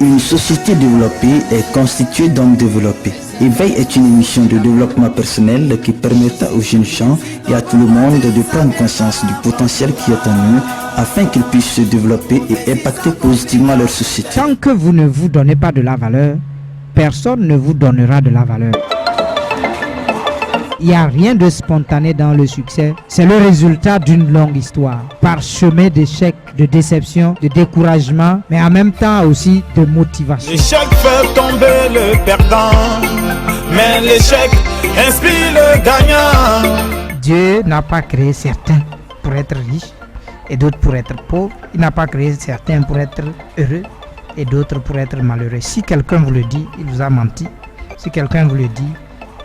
Une société développée est constituée d'hommes développés. Éveil est une émission de développement personnel qui permettra aux jeunes gens et à tout le monde de prendre conscience du potentiel qui est en eux afin qu'ils puissent se développer et impacter positivement leur société. Tant que vous ne vous donnez pas de la valeur, personne ne vous donnera de la valeur. Il n'y a rien de spontané dans le succès. C'est le résultat d'une longue histoire, parsemée d'échecs, de déceptions, de découragement, mais en même temps aussi de motivation. L'échec fait tomber le perdant, mais l'échec inspire le gagnant. Dieu n'a pas créé certains pour être riches et d'autres pour être pauvres. Il n'a pas créé certains pour être heureux et d'autres pour être malheureux. Si quelqu'un vous le dit, il vous a menti. Si quelqu'un vous le dit,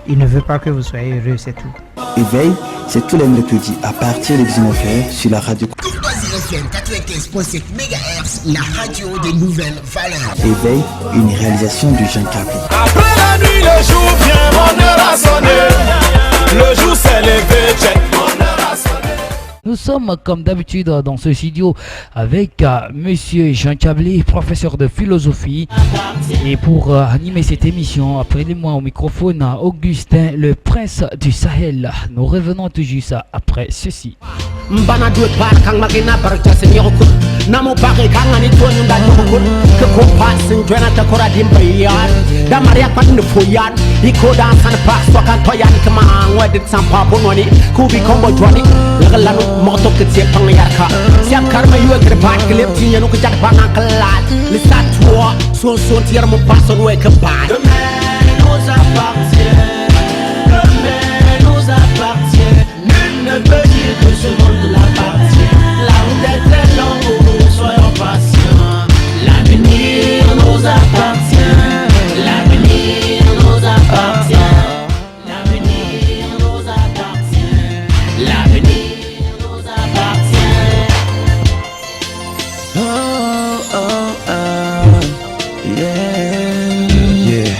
il ne veut pas que vous soyez heureux, c'est tout. Éveil, c'est tous les mercredis à partir de 19h sur la radio. Courtoisie FM 95.7 MHz, la radio des nouvelles valeurs. Éveil, une réalisation de Jean Cabri. Après la nuit, le jour vient, mon heure a sonné. Le jour s'est levé, check, mon heure a sonné. Nous sommes comme d'habitude dans ce studio avec Monsieur Jean Chablis, professeur de philosophie. Et pour animer cette émission, après moi au microphone, Augustin, le prince du Sahel. Nous revenons tout juste après ceci. Mbana duit par kang magina barja senyokut namo pake kang ani tuan nda nyokut ke kompas senjana ta kora dimbayan da maria pan foyan iko dan san pas sokan toyan kemang wedit sampa bononi kubi kombo jwani lagalanu moto ke siap pangyarka siap karma yu krepat kelep tinya nu kejak pangang kelat lisat tua son tiar mo pason we ke ban demain nous appartient nul ne peut dire que ce monde l'appartient. La route est très longue, soyons patients. L'avenir nous appartient. L'avenir nous appartient. L'avenir nous appartient. L'avenir nous appartient. Oh, oh, oh, yeah, yeah.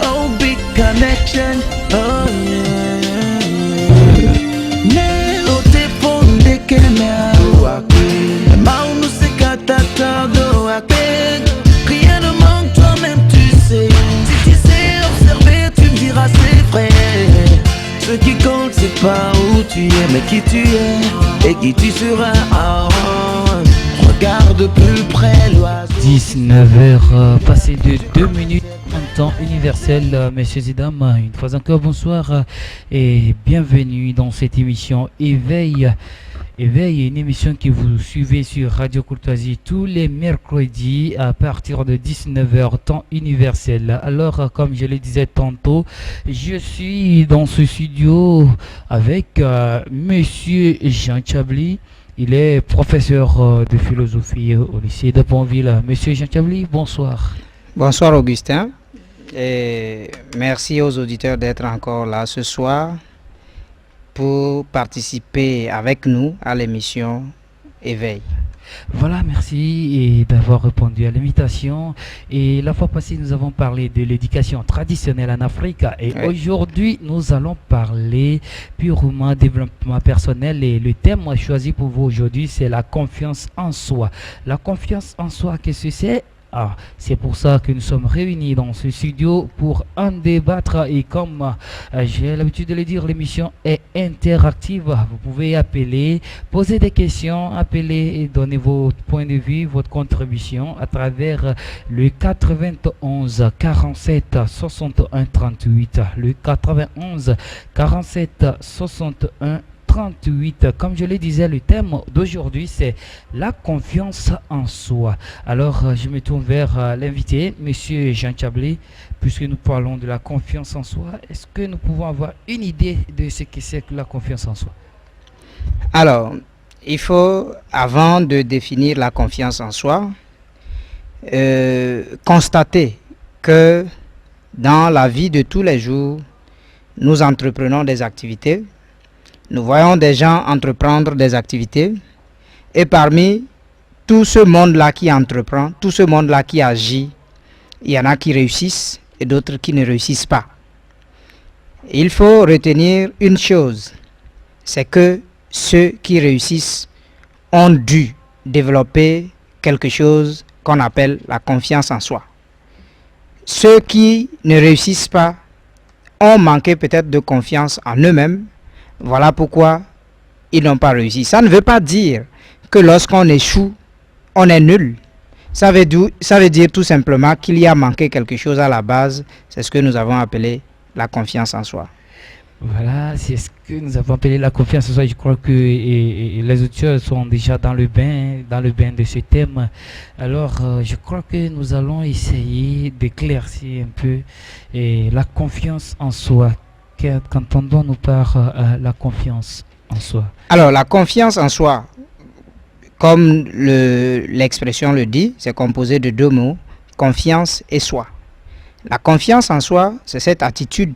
Oh, big connection. Oh, yeah. Rien ne manque, toi-même tu sais. Si tu sais observer, tu me diras c'est vrai. Ce qui compte c'est pas où tu es, mais qui tu es et qui tu seras. Oh, regarde plus près l'oiseau. 19h passé de 2 minutes en temps universel, messieurs et dames. Une fois encore bonsoir et bienvenue dans cette émission Éveil. Éveil est une émission que vous suivez sur Radio Courtoisie tous les mercredis à partir de 19h temps universel. Alors, comme je le disais tantôt, je suis dans ce studio avec Monsieur Jean Chablis. Il est professeur de philosophie au lycée de Pontville. Monsieur Jean Chablis, bonsoir. Bonsoir Augustin et merci aux auditeurs d'être encore là ce soir pour participer avec nous à l'émission Éveil. Voilà, merci d'avoir répondu à l'invitation. Et la fois passée, nous avons parlé de l'éducation traditionnelle en Afrique. Et oui, aujourd'hui, nous allons parler purement développement personnel. Et le thème choisi pour vous aujourd'hui, c'est la confiance en soi. La confiance en soi, qu'est-ce que c'est? C'est pour ça que nous sommes réunis dans ce studio pour en débattre et comme j'ai l'habitude de le dire, l'émission est interactive. Vous pouvez appeler, poser des questions, appeler et donner votre point de vue, votre contribution à travers le 91 47 61 38, le 91 47 61 38. Comme je le disais, le thème d'aujourd'hui c'est la confiance en soi. Alors je me tourne vers l'invité, Monsieur Jean Chablis, puisque nous parlons de la confiance en soi. Est-ce que nous pouvons avoir une idée de ce que c'est que la confiance en soi? Alors, il faut, avant de définir la confiance en soi, constater que dans la vie de tous les jours, nous entreprenons des activités. Nous voyons des gens entreprendre des activités et parmi tout ce monde-là qui entreprend, tout ce monde-là qui agit, il y en a qui réussissent et d'autres qui ne réussissent pas. Il faut retenir une chose, c'est que ceux qui réussissent ont dû développer quelque chose qu'on appelle la confiance en soi. ceux qui ne réussissent pas ont manqué peut-être de confiance en eux-mêmes. Voilà pourquoi ils n'ont pas réussi. Ça ne veut pas dire que lorsqu'on échoue, on est nul. Ça veut dire tout simplement qu'il y a manqué quelque chose à la base. C'est ce que nous avons appelé la confiance en soi. Voilà, c'est ce que nous avons appelé la confiance en soi. Je crois que les auditeurs sont déjà dans le bain de ce thème. Alors, je crois que nous allons essayer d'éclaircir un peu la confiance en soi. Qu'entendons-nous par la confiance en soi? Alors, la confiance en soi, comme l'expression le dit, c'est composé de deux mots, confiance et soi. La confiance en soi, c'est cette attitude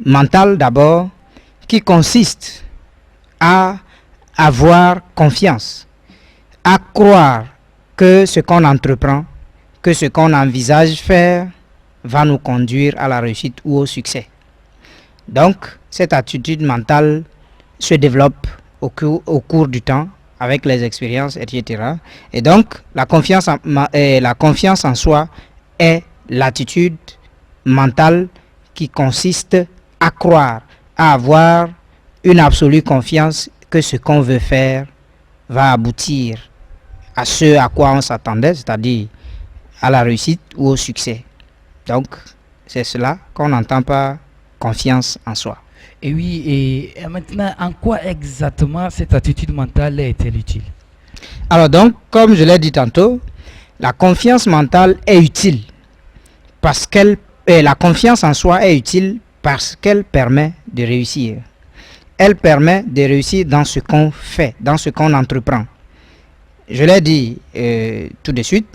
mentale d'abord, qui consiste à avoir confiance, à croire que ce qu'on entreprend, que ce qu'on envisage faire va nous conduire à la réussite ou au succès. Donc, cette attitude mentale se développe au cours du temps, avec les expériences, etc. Et donc, la confiance en soi est l'attitude mentale qui consiste à croire, à avoir une absolue confiance que ce qu'on veut faire va aboutir à ce à quoi on s'attendait, c'est-à-dire à la réussite ou au succès. Donc, c'est cela qu'on entend par confiance en soi. Et oui, et maintenant, en quoi exactement cette attitude mentale est-elle utile? Alors donc, comme je l'ai dit tantôt, la confiance mentale est utile parce la confiance en soi est utile parce qu'elle permet de réussir. Elle permet de réussir dans ce qu'on fait, dans ce qu'on entreprend. Je l'ai dit tout de suite,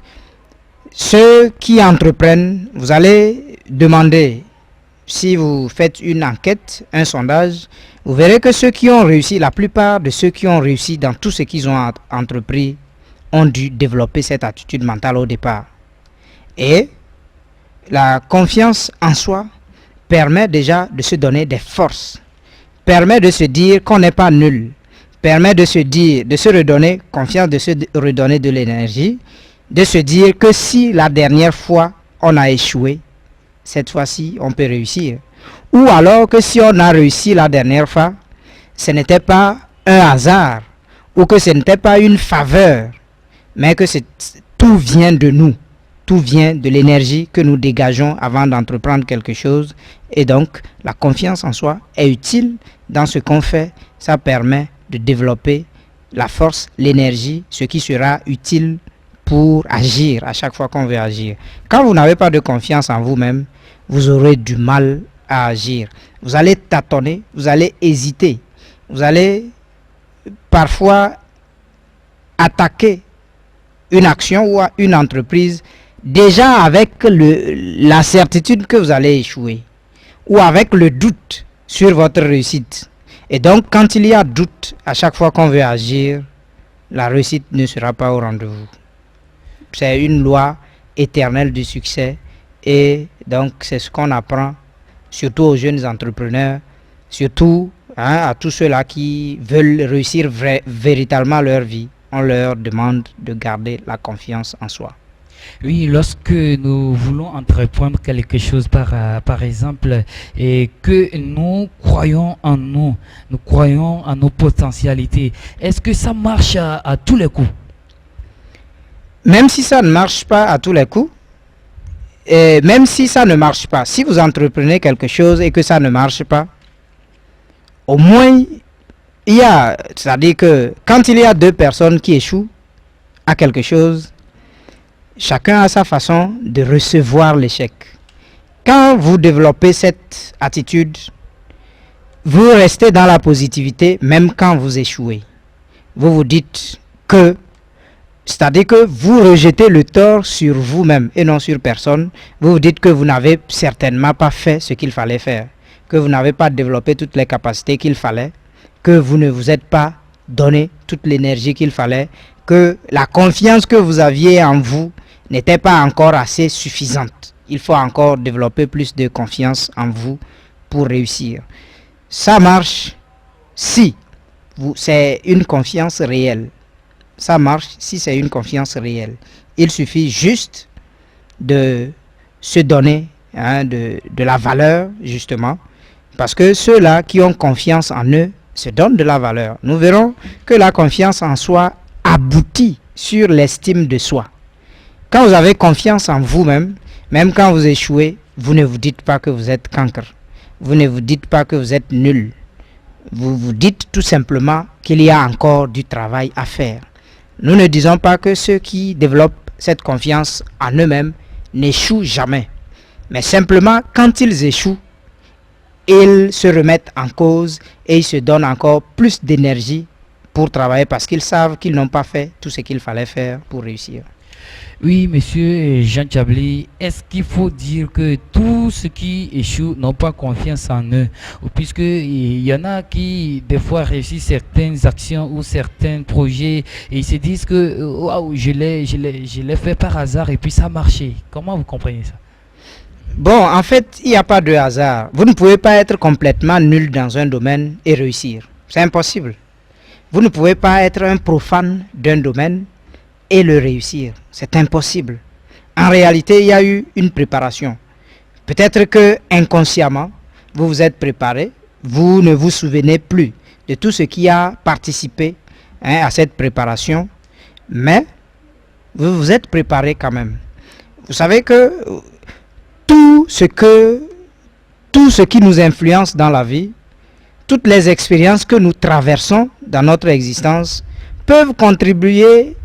ceux qui entreprennent, vous allez demander, si vous faites une enquête, un sondage, vous verrez que ceux qui ont réussi, la plupart de ceux qui ont réussi dans tout ce qu'ils ont entrepris, ont dû développer cette attitude mentale au départ. Et la confiance en soi permet déjà de se donner des forces, permet de se dire qu'on n'est pas nul, permet de se dire, de se redonner confiance, de se redonner de l'énergie, de se dire que si la dernière fois on a échoué, cette fois-ci on peut réussir. Ou alors que si on a réussi la dernière fois, ce n'était pas un hasard, ou que ce n'était pas une faveur, mais que tout vient de nous. Tout vient de l'énergie que nous dégageons avant d'entreprendre quelque chose. Et donc, la confiance en soi est utile dans ce qu'on fait. Ça permet de développer la force, l'énergie, ce qui sera utile pour agir à chaque fois qu'on veut agir. Quand vous n'avez pas de confiance en vous-même, vous aurez du mal à agir. Vous allez tâtonner, vous allez hésiter. Vous allez parfois attaquer une action ou une entreprise déjà avec la certitude que vous allez échouer ou avec le doute sur votre réussite. Et donc, quand il y a doute à chaque fois qu'on veut agir, la réussite ne sera pas au rendez-vous. C'est une loi éternelle du succès et donc c'est ce qu'on apprend surtout aux jeunes entrepreneurs, surtout à tous ceux-là qui veulent réussir véritablement leur vie. On leur demande de garder la confiance en soi. Oui, lorsque nous voulons entreprendre quelque chose, par exemple, et que nous croyons en nous croyons en nos potentialités, est-ce que ça marche à tous les coups? Même si ça ne marche pas à tous les coups, et même si ça ne marche pas, si vous entreprenez quelque chose et que ça ne marche pas, au moins, c'est-à-dire que quand il y a deux personnes qui échouent à quelque chose, chacun a sa façon de recevoir l'échec. Quand vous développez cette attitude, vous restez dans la positivité même quand vous échouez. Vous vous dites que, c'est-à-dire que vous rejetez le tort sur vous-même et non sur personne. Vous vous dites que vous n'avez certainement pas fait ce qu'il fallait faire, que vous n'avez pas développé toutes les capacités qu'il fallait, que vous ne vous êtes pas donné toute l'énergie qu'il fallait, que la confiance que vous aviez en vous n'était pas encore assez suffisante. Il faut encore développer plus de confiance en vous pour réussir. Ça marche si c'est une confiance réelle. Ça marche si c'est une confiance réelle. Il suffit juste de se donner de la valeur, justement, parce que ceux-là qui ont confiance en eux se donnent de la valeur. Nous verrons que la confiance en soi aboutit sur l'estime de soi. Quand vous avez confiance en vous-même, même quand vous échouez, vous ne vous dites pas que vous êtes cancre. Vous ne vous dites pas que vous êtes nul. Vous vous dites tout simplement qu'il y a encore du travail à faire. Nous ne disons pas que ceux qui développent cette confiance en eux-mêmes n'échouent jamais. Mais simplement, quand ils échouent, ils se remettent en cause et ils se donnent encore plus d'énergie pour travailler parce qu'ils savent qu'ils n'ont pas fait tout ce qu'il fallait faire pour réussir. Oui, monsieur Jean Tchabli, est-ce qu'il faut dire que tous ceux qui échouent n'ont pas confiance en eux? Puisqu'il y en a qui, des fois, réussissent certaines actions ou certains projets et ils se disent que waouh, je l'ai fait par hasard et puis ça a marché. Comment vous comprenez ça? Bon, en fait, il n'y a pas de hasard. Vous ne pouvez pas être complètement nul dans un domaine et réussir. C'est impossible. Vous ne pouvez pas être un profane d'un domaine et le réussir. C'est impossible. En réalité, il y a eu une préparation. Peut-être que inconsciemment, vous vous êtes préparé, vous ne vous souvenez plus de tout ce qui a participé à cette préparation, mais vous vous êtes préparé quand même. Vous savez que tout ce qui nous influence dans la vie, toutes les expériences que nous traversons dans notre existence peuvent contribuer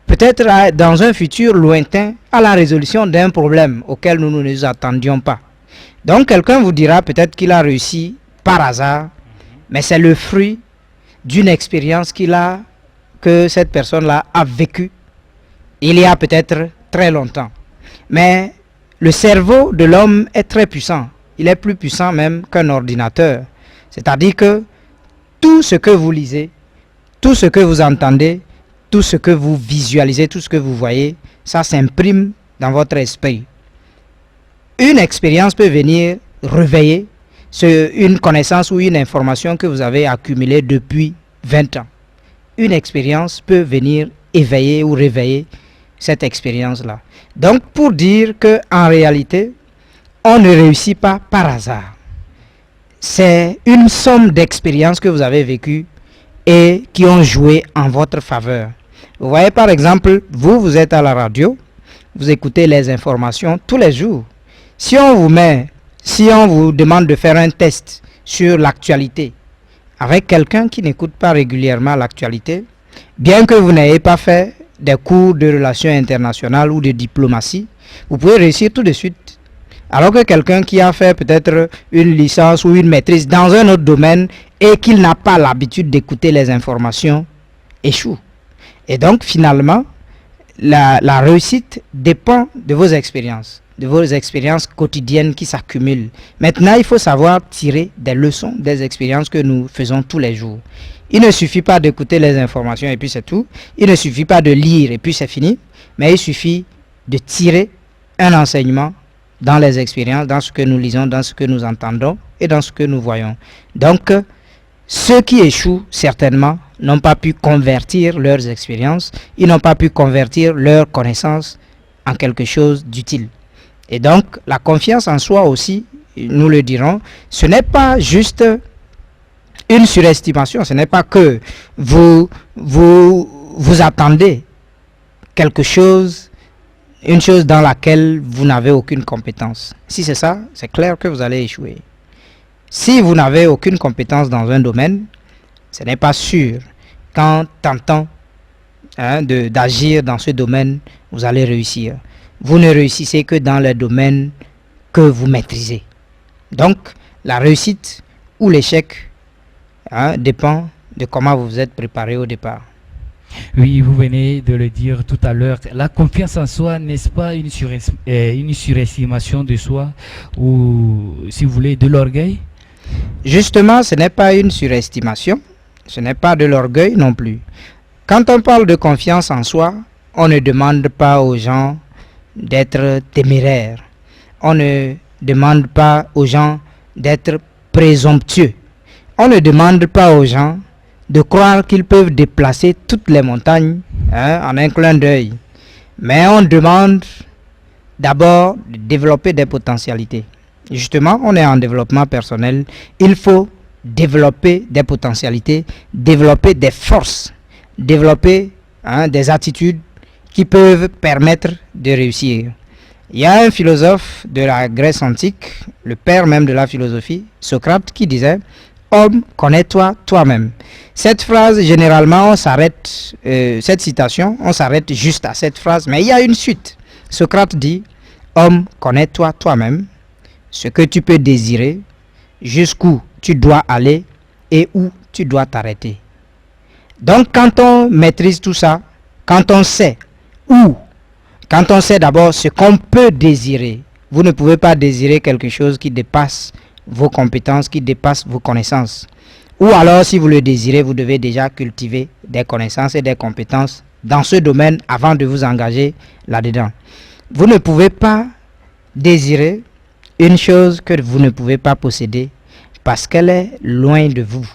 peut-être dans un futur lointain à la résolution d'un problème auquel nous ne nous attendions pas. Donc quelqu'un vous dira peut-être qu'il a réussi par hasard, mais c'est le fruit d'une expérience que cette personne-là a vécue il y a peut-être très longtemps. Mais le cerveau de l'homme est très puissant. Il est plus puissant même qu'un ordinateur. C'est-à-dire que tout ce que vous lisez, tout ce que vous entendez, tout ce que vous visualisez, tout ce que vous voyez, ça s'imprime dans votre esprit. Une expérience peut venir réveiller une connaissance ou une information que vous avez accumulée depuis 20 ans. Une expérience peut venir éveiller ou réveiller cette expérience-là. Donc, pour dire qu'en réalité, on ne réussit pas par hasard. C'est une somme d'expériences que vous avez vécues et qui ont joué en votre faveur. Vous voyez par exemple, vous êtes à la radio, vous écoutez les informations tous les jours. Si on vous demande de faire un test sur l'actualité avec quelqu'un qui n'écoute pas régulièrement l'actualité, bien que vous n'ayez pas fait des cours de relations internationales ou de diplomatie, vous pouvez réussir tout de suite. Alors que quelqu'un qui a fait peut-être une licence ou une maîtrise dans un autre domaine et qu'il n'a pas l'habitude d'écouter les informations échoue. Et donc finalement, la réussite dépend de vos expériences quotidiennes qui s'accumulent. Maintenant, il faut savoir tirer des leçons des expériences que nous faisons tous les jours. Il ne suffit pas d'écouter les informations et puis c'est tout. Il ne suffit pas de lire et puis c'est fini. Mais il suffit de tirer un enseignement dans les expériences, dans ce que nous lisons, dans ce que nous entendons et dans ce que nous voyons. Donc, ceux qui échouent, certainement, n'ont pas pu convertir leurs expériences, ils n'ont pas pu convertir leurs connaissances en quelque chose d'utile. Et donc, la confiance en soi aussi, nous le dirons, ce n'est pas juste une surestimation, ce n'est pas que vous attendez quelque chose, une chose dans laquelle vous n'avez aucune compétence. Si c'est ça, c'est clair que vous allez échouer. Si vous n'avez aucune compétence dans un domaine, ce n'est pas sûr qu'en tentant d'agir dans ce domaine, vous allez réussir. Vous ne réussissez que dans le domaine que vous maîtrisez. Donc, la réussite ou l'échec dépend de comment vous vous êtes préparé au départ. Oui, vous venez de le dire tout à l'heure. La confiance en soi, n'est-ce pas une surestimation de soi ou, si vous voulez, de l'orgueil? Justement, ce n'est pas une surestimation, ce n'est pas de l'orgueil non plus. Quand on parle de confiance en soi, on ne demande pas aux gens d'être téméraires. On ne demande pas aux gens d'être présomptueux. On ne demande pas aux gens de croire qu'ils peuvent déplacer toutes les montagnes en un clin d'œil. Mais on demande d'abord de développer des potentialités. Justement, on est en développement personnel, il faut développer des potentialités, développer des forces, développer des attitudes qui peuvent permettre de réussir. Il y a un philosophe de la Grèce antique, le père même de la philosophie, Socrate, qui disait « Homme, connais-toi toi-même ». Cette phrase, généralement, on s'arrête, cette citation, on s'arrête juste à cette phrase, mais il y a une suite. Socrate dit « Homme, connais-toi toi-même, ce que tu peux désirer, jusqu'où tu dois aller et où tu dois t'arrêter ». Donc, quand on maîtrise tout ça, quand on sait où, quand on sait d'abord ce qu'on peut désirer, vous ne pouvez pas désirer quelque chose qui dépasse vos compétences, qui dépasse vos connaissances. Ou alors, si vous le désirez, vous devez déjà cultiver des connaissances et des compétences dans ce domaine avant de vous engager là-dedans. Vous ne pouvez pas désirer une chose que vous ne pouvez pas posséder parce qu'elle est loin de vous.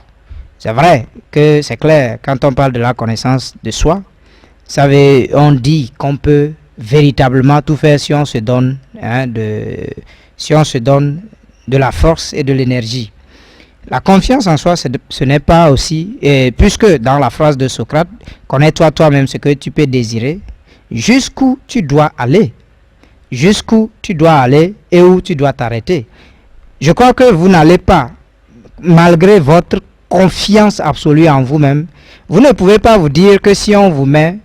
C'est vrai que c'est clair, quand on parle de la connaissance de soi, on dit qu'on peut véritablement tout faire si on se donne, de la force et de l'énergie. La confiance en soi, ce n'est pas aussi, puisque dans la phrase de Socrate, connais-toi toi-même ce que tu peux désirer, jusqu'où tu dois aller, et où tu dois t'arrêter. Je crois que vous n'allez pas, malgré votre confiance absolue en vous-même, vous ne pouvez pas vous dire que si on vous met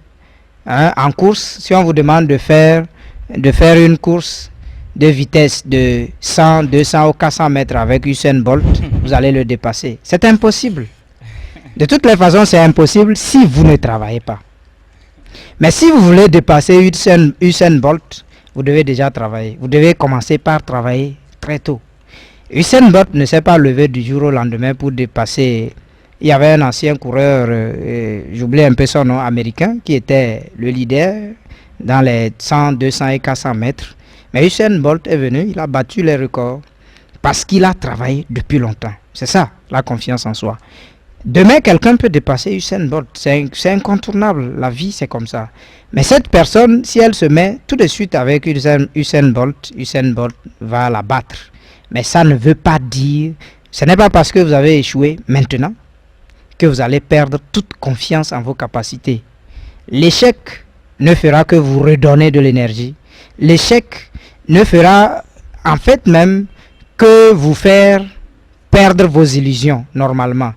en course, si on vous demande de faire une course de vitesse de 100, 200 ou 400 mètres avec Usain Bolt, vous allez le dépasser. C'est impossible. De toutes les façons, c'est impossible si vous ne travaillez pas. Mais si vous voulez dépasser Usain Bolt, vous devez déjà travailler. Vous devez commencer par travailler très tôt. Usain Bolt ne s'est pas levé du jour au lendemain pour dépasser. Il y avait un ancien coureur, j'oublie un peu son nom, américain, qui était le leader dans les 100, 200 et 400 mètres. Mais Usain Bolt est venu, il a battu les records parce qu'il a travaillé depuis longtemps. C'est ça, la confiance en soi. Demain, quelqu'un peut dépasser Usain Bolt. C'est incontournable. La vie, c'est comme ça. Mais cette personne, si elle se met tout de suite avec Usain Bolt va la battre. Mais ça ne veut pas dire, ce n'est pas parce que vous avez échoué maintenant que vous allez perdre toute confiance en vos capacités. L'échec ne fera que vous redonner de l'énergie. L'échec ne fera en fait même que vous faire perdre vos illusions normalement.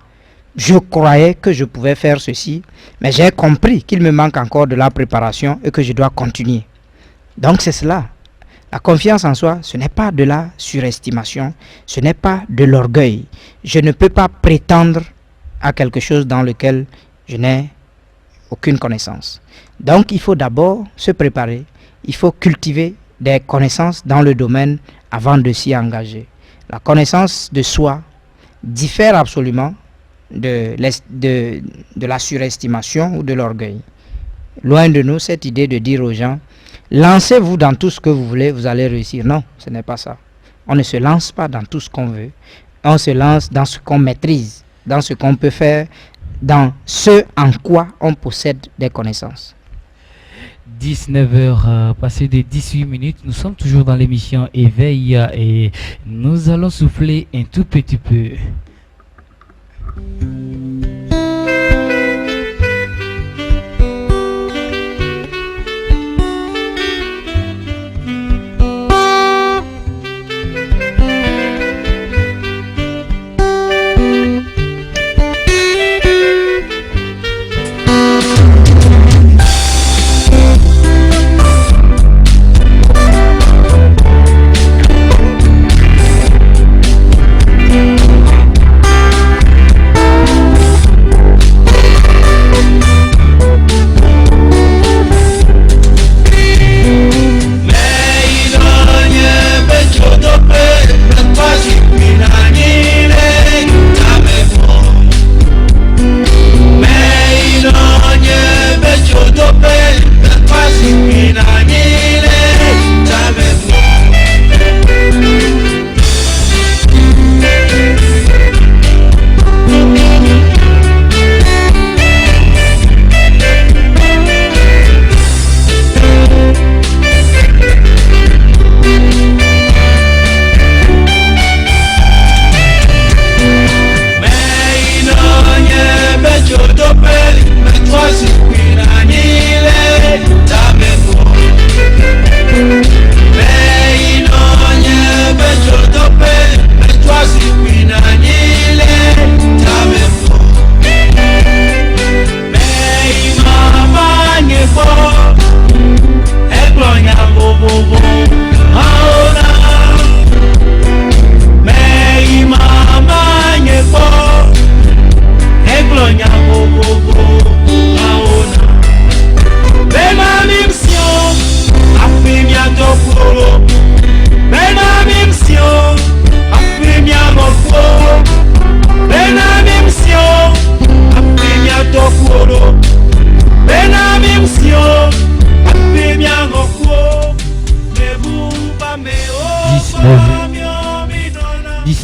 Je croyais que je pouvais faire ceci, mais j'ai compris qu'il me manque encore de la préparation et que je dois continuer. Donc c'est cela. La confiance en soi, ce n'est pas de la surestimation, ce n'est pas de l'orgueil. Je ne peux pas prétendre à quelque chose dans lequel je n'ai aucune connaissance. Donc il faut d'abord se préparer, il faut cultiver des connaissances dans le domaine avant de s'y engager. La connaissance de soi diffère absolument de la surestimation ou de l'orgueil. Loin de nous cette idée de dire aux gens lancez-vous dans tout ce que vous voulez, vous allez réussir. Non, ce n'est pas ça. On ne se lance pas dans tout ce qu'on veut. On se lance dans ce qu'on maîtrise, dans ce qu'on peut faire, dans ce en quoi on possède des connaissances. 19h passé de 18 minutes, nous sommes toujours dans l'émission Éveil et nous allons souffler un tout petit peu.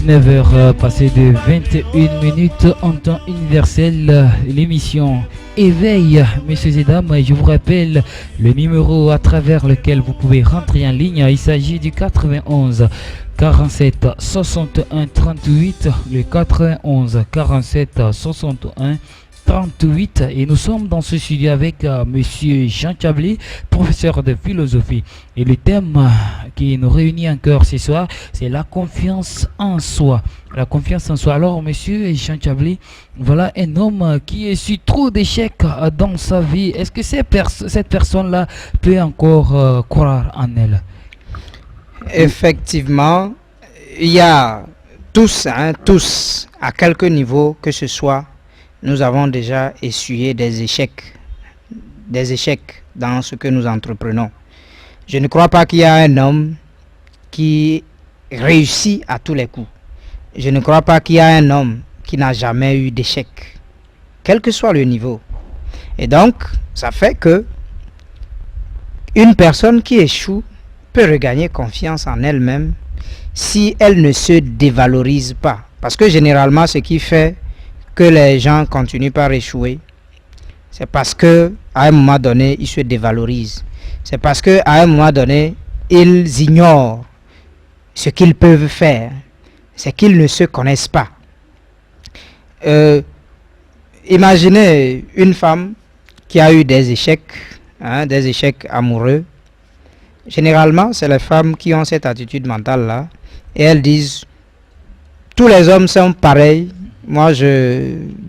19h passé de 21 minutes en temps universel, l'émission Éveil, messieurs et dames. Je vous rappelle le numéro à travers lequel vous pouvez rentrer en ligne. Il s'agit du 91 47 61 38, le 91 47 61 38, et nous sommes dans ce studio avec monsieur Jean Chablé, professeur de philosophie, et le thème qui nous réunit encore ce soir, c'est la confiance en soi. La confiance en soi. Alors monsieur Jean Chablé, voilà un homme qui a su trop d'échecs dans sa vie. Est-ce que cette personne-là peut encore croire en elle? Effectivement, il y a tous, à quelque niveau que ce soit, nous avons déjà essuyé des échecs dans ce que nous entreprenons. Je ne crois pas qu'il y a un homme qui réussit à tous les coups. Je ne crois pas qu'il y a un homme qui n'a jamais eu d'échec, quel que soit le niveau. Et donc, ça fait que une personne qui échoue peut regagner confiance en elle-même si elle ne se dévalorise pas. Parce que généralement, ce qui fait que les gens continuent par échouer, c'est parce que à un moment donné, ils se dévalorisent. C'est parce que à un moment donné, ils ignorent ce qu'ils peuvent faire. C'est qu'ils ne se connaissent pas. Imaginez une femme qui a eu des échecs amoureux. Généralement, c'est les femmes qui ont cette attitude-mentale-là. Et elles disent, tous les hommes sont pareils. Moi,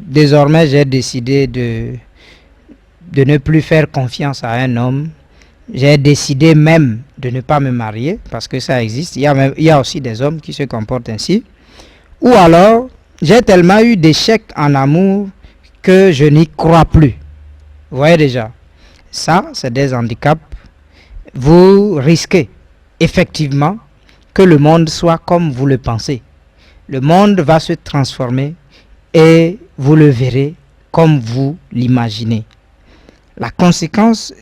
désormais, j'ai décidé de ne plus faire confiance à un homme. J'ai décidé même de ne pas me marier, parce que ça existe. Il y a aussi des hommes qui se comportent ainsi. Ou alors, j'ai tellement eu d'échecs en amour que je n'y crois plus. Vous voyez déjà, ça, c'est des handicaps. Vous risquez effectivement que le monde soit comme vous le pensez. Le monde va se transformer et vous le verrez comme vous l'imaginez. La conséquence,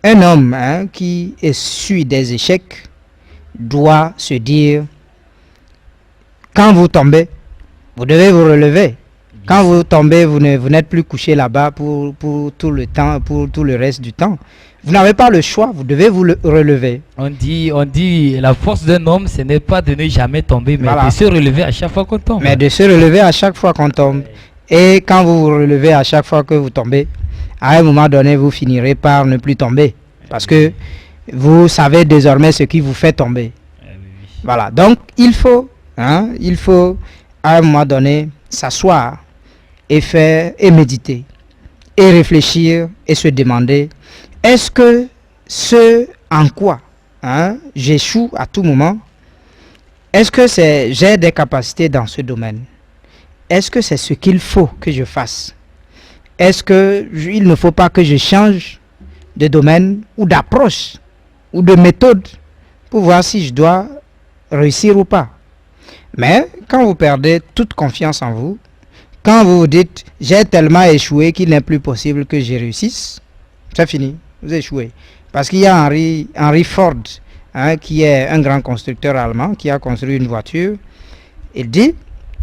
un homme qui essuie des échecs doit se dire, quand vous tombez, vous devez vous relever. Quand vous tombez, vous n'êtes plus couché là-bas pour tout le temps, pour tout le reste du temps. Vous n'avez pas le choix, vous devez vous relever. On dit la force d'un homme, ce n'est pas de ne jamais tomber, mais voilà, de se relever à chaque fois qu'on tombe. Mais de se relever à chaque fois qu'on tombe. Et quand vous vous relevez à chaque fois que vous tombez, à un moment donné, vous finirez par ne plus tomber. Parce que vous savez désormais ce qui vous fait tomber. Voilà, donc il faut à un moment donné s'asseoir et faire et méditer et réfléchir et se demander, est-ce que ce en quoi j'échoue à tout moment, est-ce que j'ai des capacités dans ce domaine? Est-ce que c'est ce qu'il faut que je fasse? Est-ce qu'il ne faut pas que je change de domaine ou d'approche ou de méthode pour voir si je dois réussir ou pas? Mais quand vous perdez toute confiance en vous, quand vous vous dites j'ai tellement échoué qu'il n'est plus possible que je réussisse, c'est fini, vous échouez. Parce qu'il y a Henry Ford, qui est un grand constructeur allemand, qui a construit une voiture. Il dit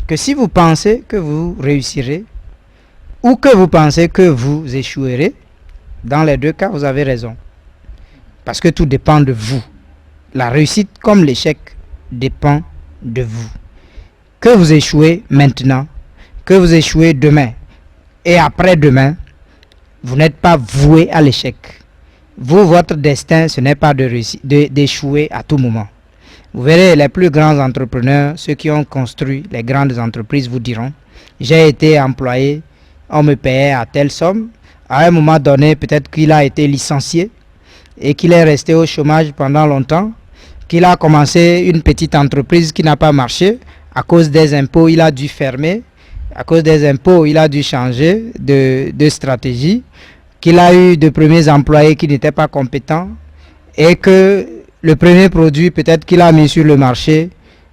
que si vous pensez que vous réussirez ou que vous pensez que vous échouerez, dans les deux cas, vous avez raison. Parce que tout dépend de vous. La réussite comme l'échec dépend de vous. Que vous échouez maintenant, que vous échouez demain et après-demain, vous n'êtes pas voué à l'échec. Vous, votre destin, ce n'est pas d'échouer à tout moment. Vous verrez, les plus grands entrepreneurs, ceux qui ont construit les grandes entreprises, vous diront, j'ai été employé, on me payait à telle somme. À un moment donné, peut-être qu'il a été licencié et qu'il est resté au chômage pendant longtemps, qu'il a commencé une petite entreprise qui n'a pas marché. À cause des impôts, il a dû fermer. À cause des impôts, il a dû changer de stratégie. Qu'il a eu de premiers employés qui n'étaient pas compétents. Et que le premier produit, peut-être qu'il a mis sur le marché,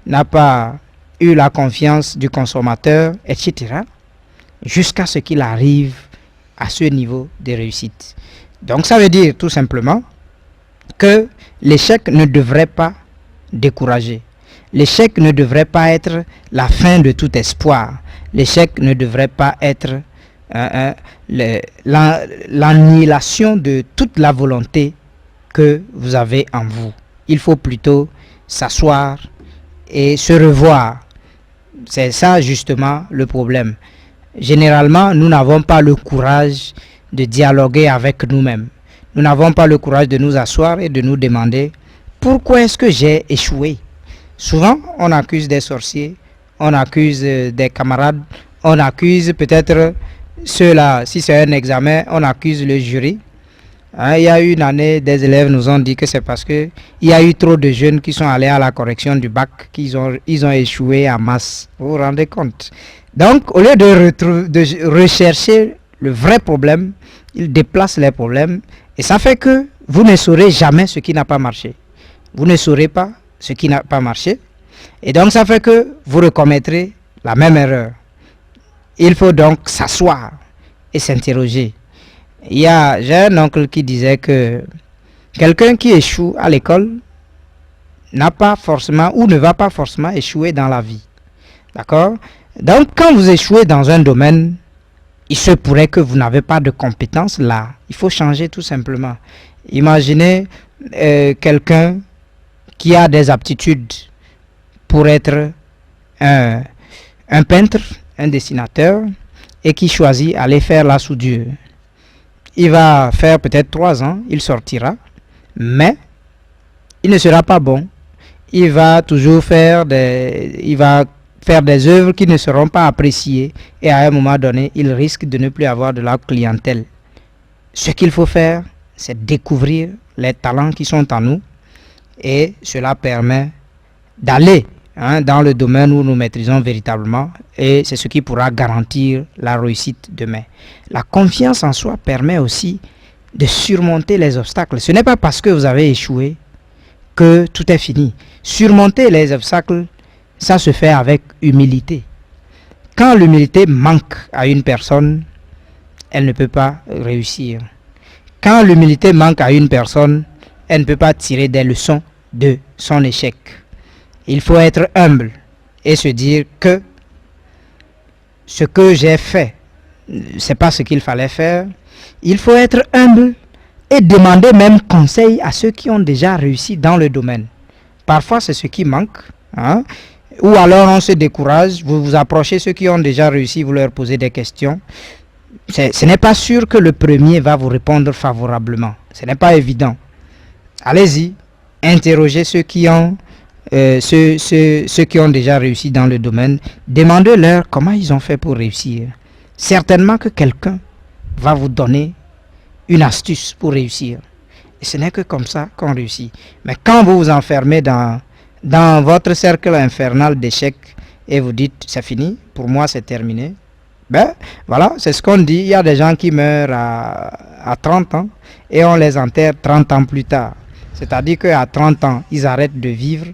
n'a pas eu la confiance du consommateur, etc. Jusqu'à ce qu'il arrive à ce niveau de réussite. Donc ça veut dire tout simplement que l'échec ne devrait pas décourager. l'échec ne devrait pas être la fin de tout espoir. L'échec ne devrait pas être l'annihilation de toute la volonté que vous avez en vous. Il faut plutôt s'asseoir et se revoir. C'est ça justement le problème. Généralement, nous n'avons pas le courage de dialoguer avec nous-mêmes. Nous n'avons pas le courage de nous asseoir et de nous demander pourquoi est-ce que j'ai échoué. Souvent, on accuse des sorciers, on accuse des camarades, on accuse peut-être ceux-là. Si c'est un examen, on accuse le jury. Il y a eu une année, des élèves nous ont dit que c'est parce qu'il y a eu trop de jeunes qui sont allés à la correction du bac qu'ils ont échoué en masse. Vous vous rendez compte? Donc, au lieu de rechercher le vrai problème, ils déplacent les problèmes et ça fait que vous ne saurez jamais ce qui n'a pas marché. Vous ne saurez pas ce qui n'a pas marché et donc ça fait que vous recommettrez la même erreur. Il faut donc s'asseoir et s'interroger. J'ai un oncle qui disait que quelqu'un qui échoue à l'école n'a pas forcément ou ne va pas forcément échouer dans la vie. D'accord? Donc quand vous échouez dans un domaine, il se pourrait que vous n'avez pas de compétences là. Il faut changer tout simplement. Imaginez quelqu'un qui a des aptitudes pour être un peintre, un dessinateur, et qui choisit d'aller faire la soudure. Il va faire peut-être 3 ans, il sortira, mais il ne sera pas bon. Il va toujours faire des œuvres qui ne seront pas appréciées et à un moment donné, il risque de ne plus avoir de la clientèle. Ce qu'il faut faire, c'est découvrir les talents qui sont en nous et cela permet d'aller dans le domaine où nous maîtrisons véritablement et c'est ce qui pourra garantir la réussite demain. La confiance en soi permet aussi de surmonter les obstacles. Ce n'est pas parce que vous avez échoué que tout est fini. Surmonter les obstacles, ça se fait avec humilité. Quand l'humilité manque à une personne, elle ne peut pas réussir. Quand l'humilité manque à une personne, elle ne peut pas tirer des leçons de son échec. Il faut être humble et se dire que ce que j'ai fait, c'est pas ce qu'il fallait faire. Il faut être humble et demander même conseil à ceux qui ont déjà réussi dans le domaine. Parfois, c'est ce qui manque. Ou alors, on se décourage. Vous vous approchez ceux qui ont déjà réussi, vous leur posez des questions. Ce n'est pas sûr que le premier va vous répondre favorablement. Ce n'est pas évident. Allez-y, interrogez ceux qui ont ceux qui ont déjà réussi dans le domaine, demandez-leur comment ils ont fait pour réussir. Certainement que quelqu'un va vous donner une astuce pour réussir. Et ce n'est que comme ça qu'on réussit. Mais quand vous vous enfermez dans votre cercle infernal d'échecs et vous dites c'est fini, pour moi c'est terminé, ben voilà, c'est ce qu'on dit. Il y a des gens qui meurent à 30 ans et on les enterre 30 ans plus tard. C'est-à-dire qu'à 30 ans, ils arrêtent de vivre.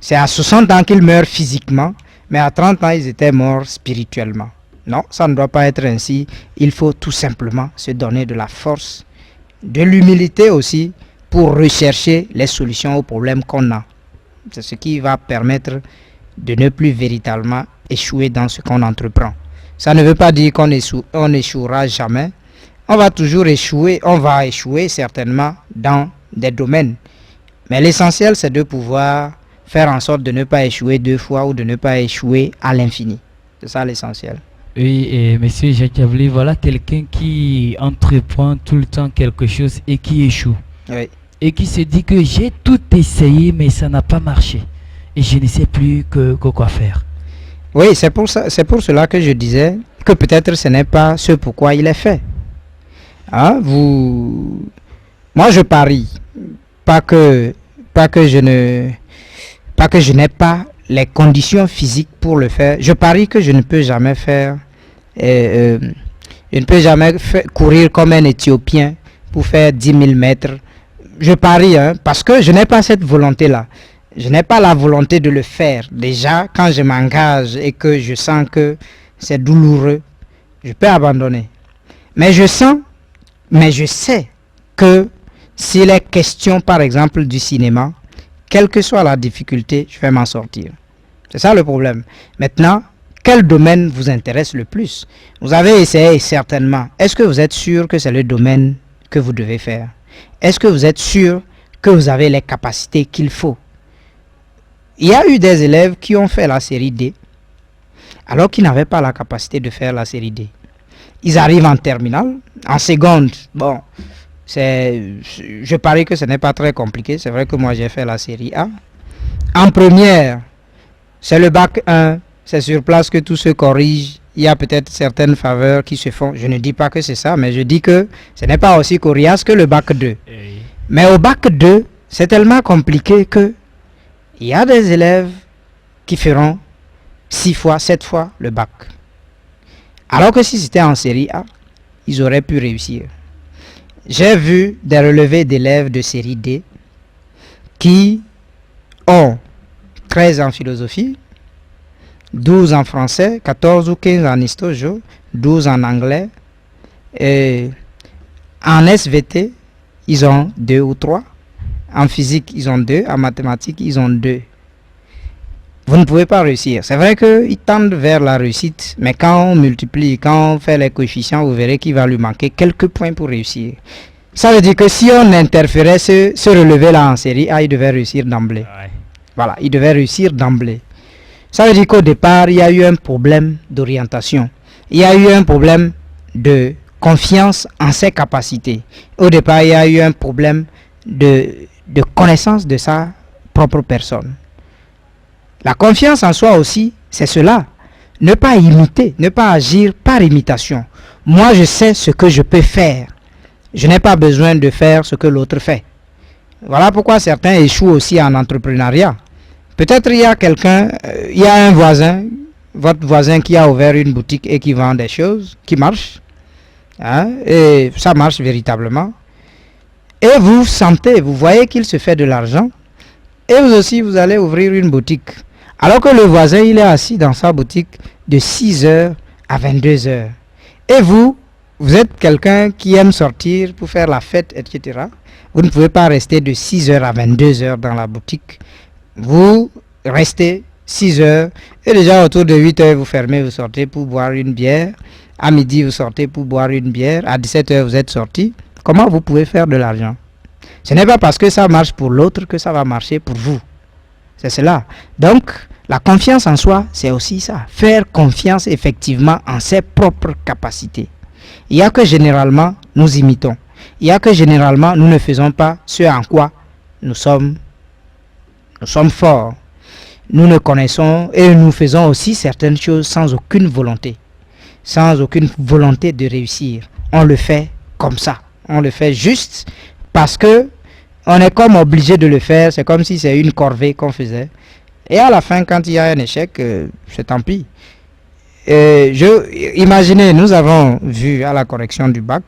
C'est à 60 ans qu'ils meurent physiquement, mais à 30 ans, ils étaient morts spirituellement. Non, ça ne doit pas être ainsi. Il faut tout simplement se donner de la force, de l'humilité aussi, pour rechercher les solutions aux problèmes qu'on a. C'est ce qui va permettre de ne plus véritablement échouer dans ce qu'on entreprend. Ça ne veut pas dire qu'on échouera jamais. On va toujours échouer, on va échouer certainement dans des domaines. Mais l'essentiel, c'est de pouvoir faire en sorte de ne pas échouer 2 fois ou de ne pas échouer à l'infini. C'est ça l'essentiel. Oui, et monsieur Jacques Avli, voilà quelqu'un qui entreprend tout le temps quelque chose et qui échoue. Oui. Et qui se dit que j'ai tout essayé mais ça n'a pas marché. Et je ne sais plus quoi faire. Oui, c'est pour cela que je disais que peut-être ce n'est pas ce pourquoi il est fait. Moi je parie, pas que je n'ai pas les conditions physiques pour le faire. Je parie que je ne peux jamais courir comme un Éthiopien pour faire 10 000 mètres. Je parie, parce que je n'ai pas cette volonté-là. Je n'ai pas la volonté de le faire. Déjà, quand je m'engage et que je sens que c'est douloureux, je peux abandonner. Mais je sais que s'il est question, par exemple, du cinéma, quelle que soit la difficulté, je vais m'en sortir. C'est ça le problème. Maintenant, quel domaine vous intéresse le plus? Vous avez essayé certainement. Est-ce que vous êtes sûr que c'est le domaine que vous devez faire? Est-ce que vous êtes sûr que vous avez les capacités qu'il faut? Il y a eu des élèves qui ont fait la série D alors qu'ils n'avaient pas la capacité de faire la série D. Ils arrivent en terminale, en seconde. Bon, je parie que ce n'est pas très compliqué. C'est vrai que moi j'ai fait la série A. En première, c'est le bac 1. C'est sur place que tout se corrige. Il y a peut-être certaines faveurs qui se font. Je ne dis pas que c'est ça, mais je dis que ce n'est pas aussi coriace que le bac 2. Mais au bac 2, c'est tellement compliqué que il y a des élèves qui feront 6 fois, 7 fois le bac. Alors que si c'était en série A, ils auraient pu réussir. J'ai vu des relevés d'élèves de série D qui ont 13 en philosophie, 12 en français, 14 ou 15 en histo-géo, 12 en anglais. Et en SVT, ils ont 2 ou 3. En physique, ils ont 2. En mathématiques, ils ont 2. Vous ne pouvez pas réussir. C'est vrai qu'ils tendent vers la réussite, mais quand on multiplie, quand on fait les coefficients, vous verrez qu'il va lui manquer quelques points pour réussir. Ça veut dire que si on interférait ce relevé-là en série A, il devait réussir d'emblée. Ouais. Voilà, il devait réussir d'emblée. Ça veut dire qu'au départ, il y a eu un problème d'orientation. Il y a eu un problème de confiance en ses capacités. Au départ, il y a eu un problème de connaissance de sa propre personne. La confiance en soi aussi, c'est cela. Ne pas imiter, ne pas agir par imitation. Moi, je sais ce que je peux faire. Je n'ai pas besoin de faire ce que l'autre fait. Voilà pourquoi certains échouent aussi en entrepreneuriat. Peut-être il y a quelqu'un, il y a un voisin, votre voisin qui a ouvert une boutique et qui vend des choses, qui marchent. Hein, et ça marche véritablement. Et vous sentez, vous voyez qu'il se fait de l'argent. Et vous aussi, vous allez ouvrir une boutique. Alors que le voisin, il est assis dans sa boutique de 6h à 22h. Et vous êtes quelqu'un qui aime sortir pour faire la fête, etc. Vous ne pouvez pas rester de 6h à 22h dans la boutique. Vous restez 6h et déjà autour de 8h, vous fermez, vous sortez pour boire une bière. À midi, vous sortez pour boire une bière. À 17h, vous êtes sorti. Comment vous pouvez faire de l'argent? Ce n'est pas parce que ça marche pour l'autre que ça va marcher pour vous. C'est cela. Donc, la confiance en soi, c'est aussi ça. Faire confiance effectivement en ses propres capacités. Il n'y a que généralement, nous imitons. Il n'y a que généralement, nous ne faisons pas ce en quoi nous sommes forts. Nous ne connaissons et nous faisons aussi certaines choses sans aucune volonté. Sans aucune volonté de réussir. On le fait comme ça. On le fait juste parce que on est comme obligé de le faire. C'est comme si c'est une corvée qu'on faisait. Et à la fin, quand il y a un échec, c'est tant pis. Imaginez, nous avons vu à la correction du bac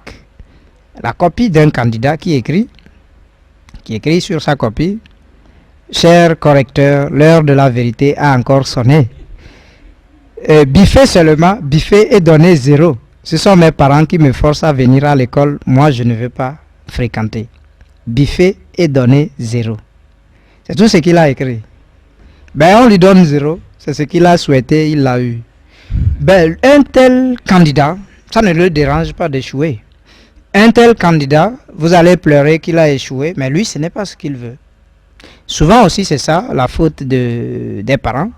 la copie d'un candidat qui écrit sur sa copie: cher correcteur, l'heure de la vérité a encore sonné. Biffé seulement, biffé et donné 0. Ce sont mes parents qui me forcent à venir à l'école. Moi, je ne veux pas fréquenter. Biffé et donné 0. C'est tout ce qu'il a écrit. Ben, on lui donne 0. C'est ce qu'il a souhaité, il l'a eu. Ben, un tel candidat, ça ne le dérange pas d'échouer. Un tel candidat, vous allez pleurer qu'il a échoué, mais lui, ce n'est pas ce qu'il veut. Souvent aussi, c'est ça, la faute des parents.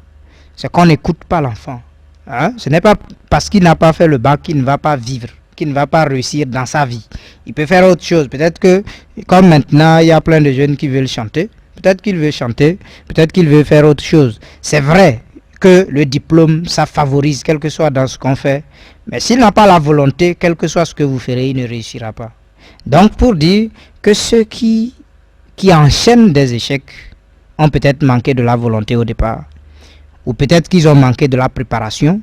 C'est qu'on n'écoute pas l'enfant. Hein? Ce n'est pas parce qu'il n'a pas fait le bac qu'il ne va pas vivre, qu'il ne va pas réussir dans sa vie. Il peut faire autre chose. Peut-être que, comme maintenant, il y a plein de jeunes qui veulent chanter. Peut-être qu'il veut chanter, peut-être qu'il veut faire autre chose. C'est vrai que le diplôme, ça favorise, quel que soit dans ce qu'on fait. Mais s'il n'a pas la volonté, quel que soit ce que vous ferez, il ne réussira pas. Donc, pour dire que ceux qui enchaînent des échecs ont peut-être manqué de la volonté au départ. Ou peut-être qu'ils ont manqué de la préparation.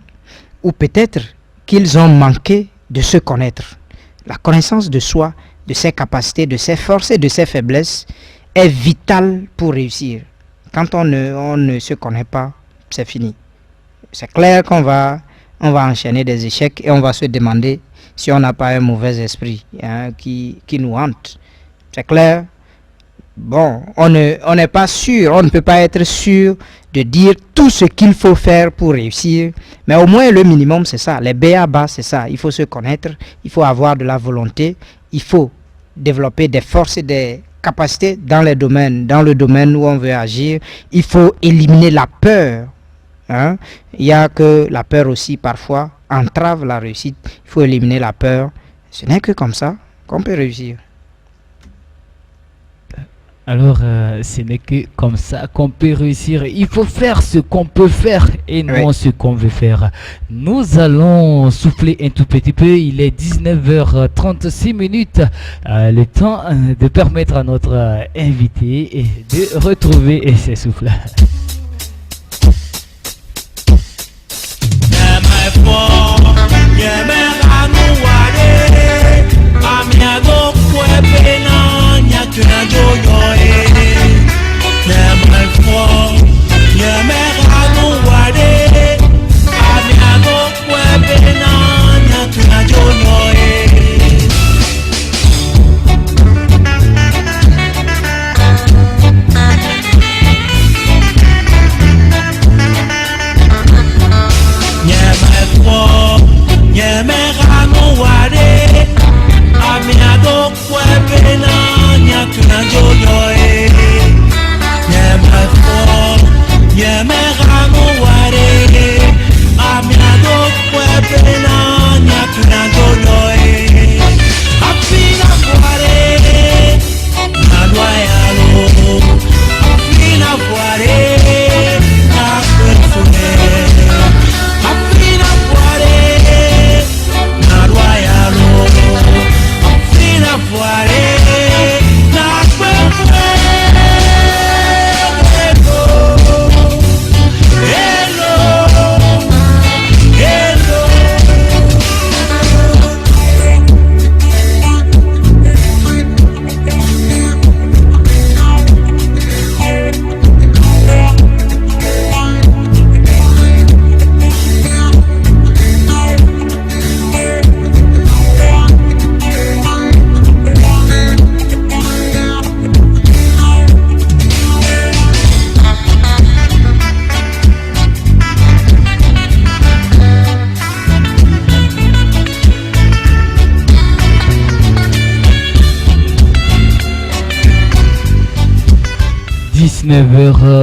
Ou peut-être qu'ils ont manqué de se connaître. La connaissance de soi, de ses capacités, de ses forces et de ses faiblesses est vitale pour réussir. Quand on ne se connaît pas, c'est fini. C'est clair qu'on va enchaîner des échecs et on va se demander si on n'a pas un mauvais esprit qui nous hante. C'est clair. bon, on n'est pas sûr, on ne peut pas être sûr de dire tout ce qu'il faut faire pour réussir, mais au moins le minimum c'est ça, les b.a.-ba c'est ça, il faut se connaître, il faut avoir de la volonté, il faut développer des forces et des capacités dans le domaine où on veut agir, il faut éliminer la peur, hein? Il y a que la peur aussi parfois entrave la réussite, il faut éliminer la peur, ce n'est que comme ça qu'on peut réussir. Alors, ce n'est que comme ça qu'on peut réussir. Il faut faire ce qu'on peut faire et non ce qu'on veut faire. Nous allons souffler un tout petit peu. Il est 19h36 minutes. Le temps de permettre à notre invité de retrouver ses souffles.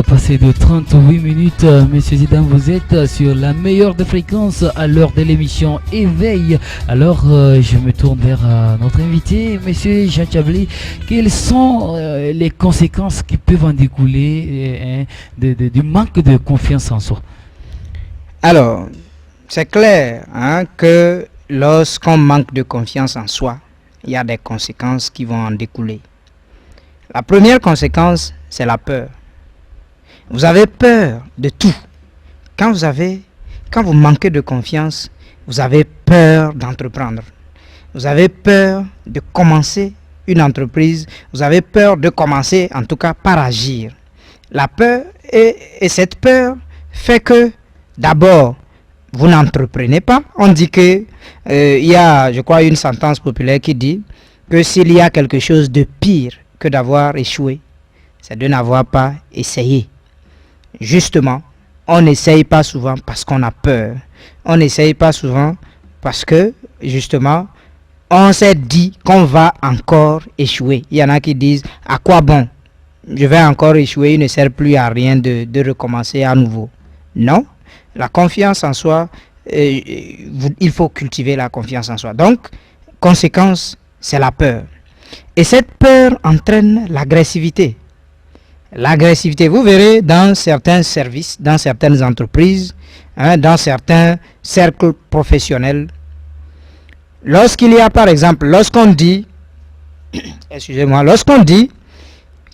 Passé de 38 minutes, messieurs et dames, vous êtes sur la meilleure des fréquences à l'heure de l'émission Éveil. Alors, je me tourne vers notre invité, monsieur Jean Chablé. Quelles sont les conséquences qui peuvent en découler du manque de confiance en soi? Alors, c'est clair que lorsqu'on manque de confiance en soi, il y a des conséquences qui vont en découler. La première conséquence, c'est la peur. Vous avez peur de tout. Quand vous manquez de confiance, vous avez peur d'entreprendre. Vous avez peur de commencer une entreprise. Vous avez peur de commencer, en tout cas, par agir. La peur, et cette peur fait que, d'abord, vous n'entreprenez pas. On dit que, il y a, je crois, une sentence populaire qui dit que s'il y a quelque chose de pire que d'avoir échoué, c'est de n'avoir pas essayé. Justement, on n'essaye pas souvent parce qu'on a peur. On n'essaye pas souvent parce que, justement, on s'est dit qu'on va encore échouer. Il y en a qui disent, à quoi bon? Je vais encore échouer, il ne sert plus à rien de recommencer à nouveau. Non, la confiance en soi, il faut cultiver la confiance en soi. Donc, conséquence, c'est la peur. Et cette peur entraîne l'agressivité. L'agressivité, vous verrez dans certains services, dans certaines entreprises, dans certains cercles professionnels, lorsqu'il y a par exemple, lorsqu'on dit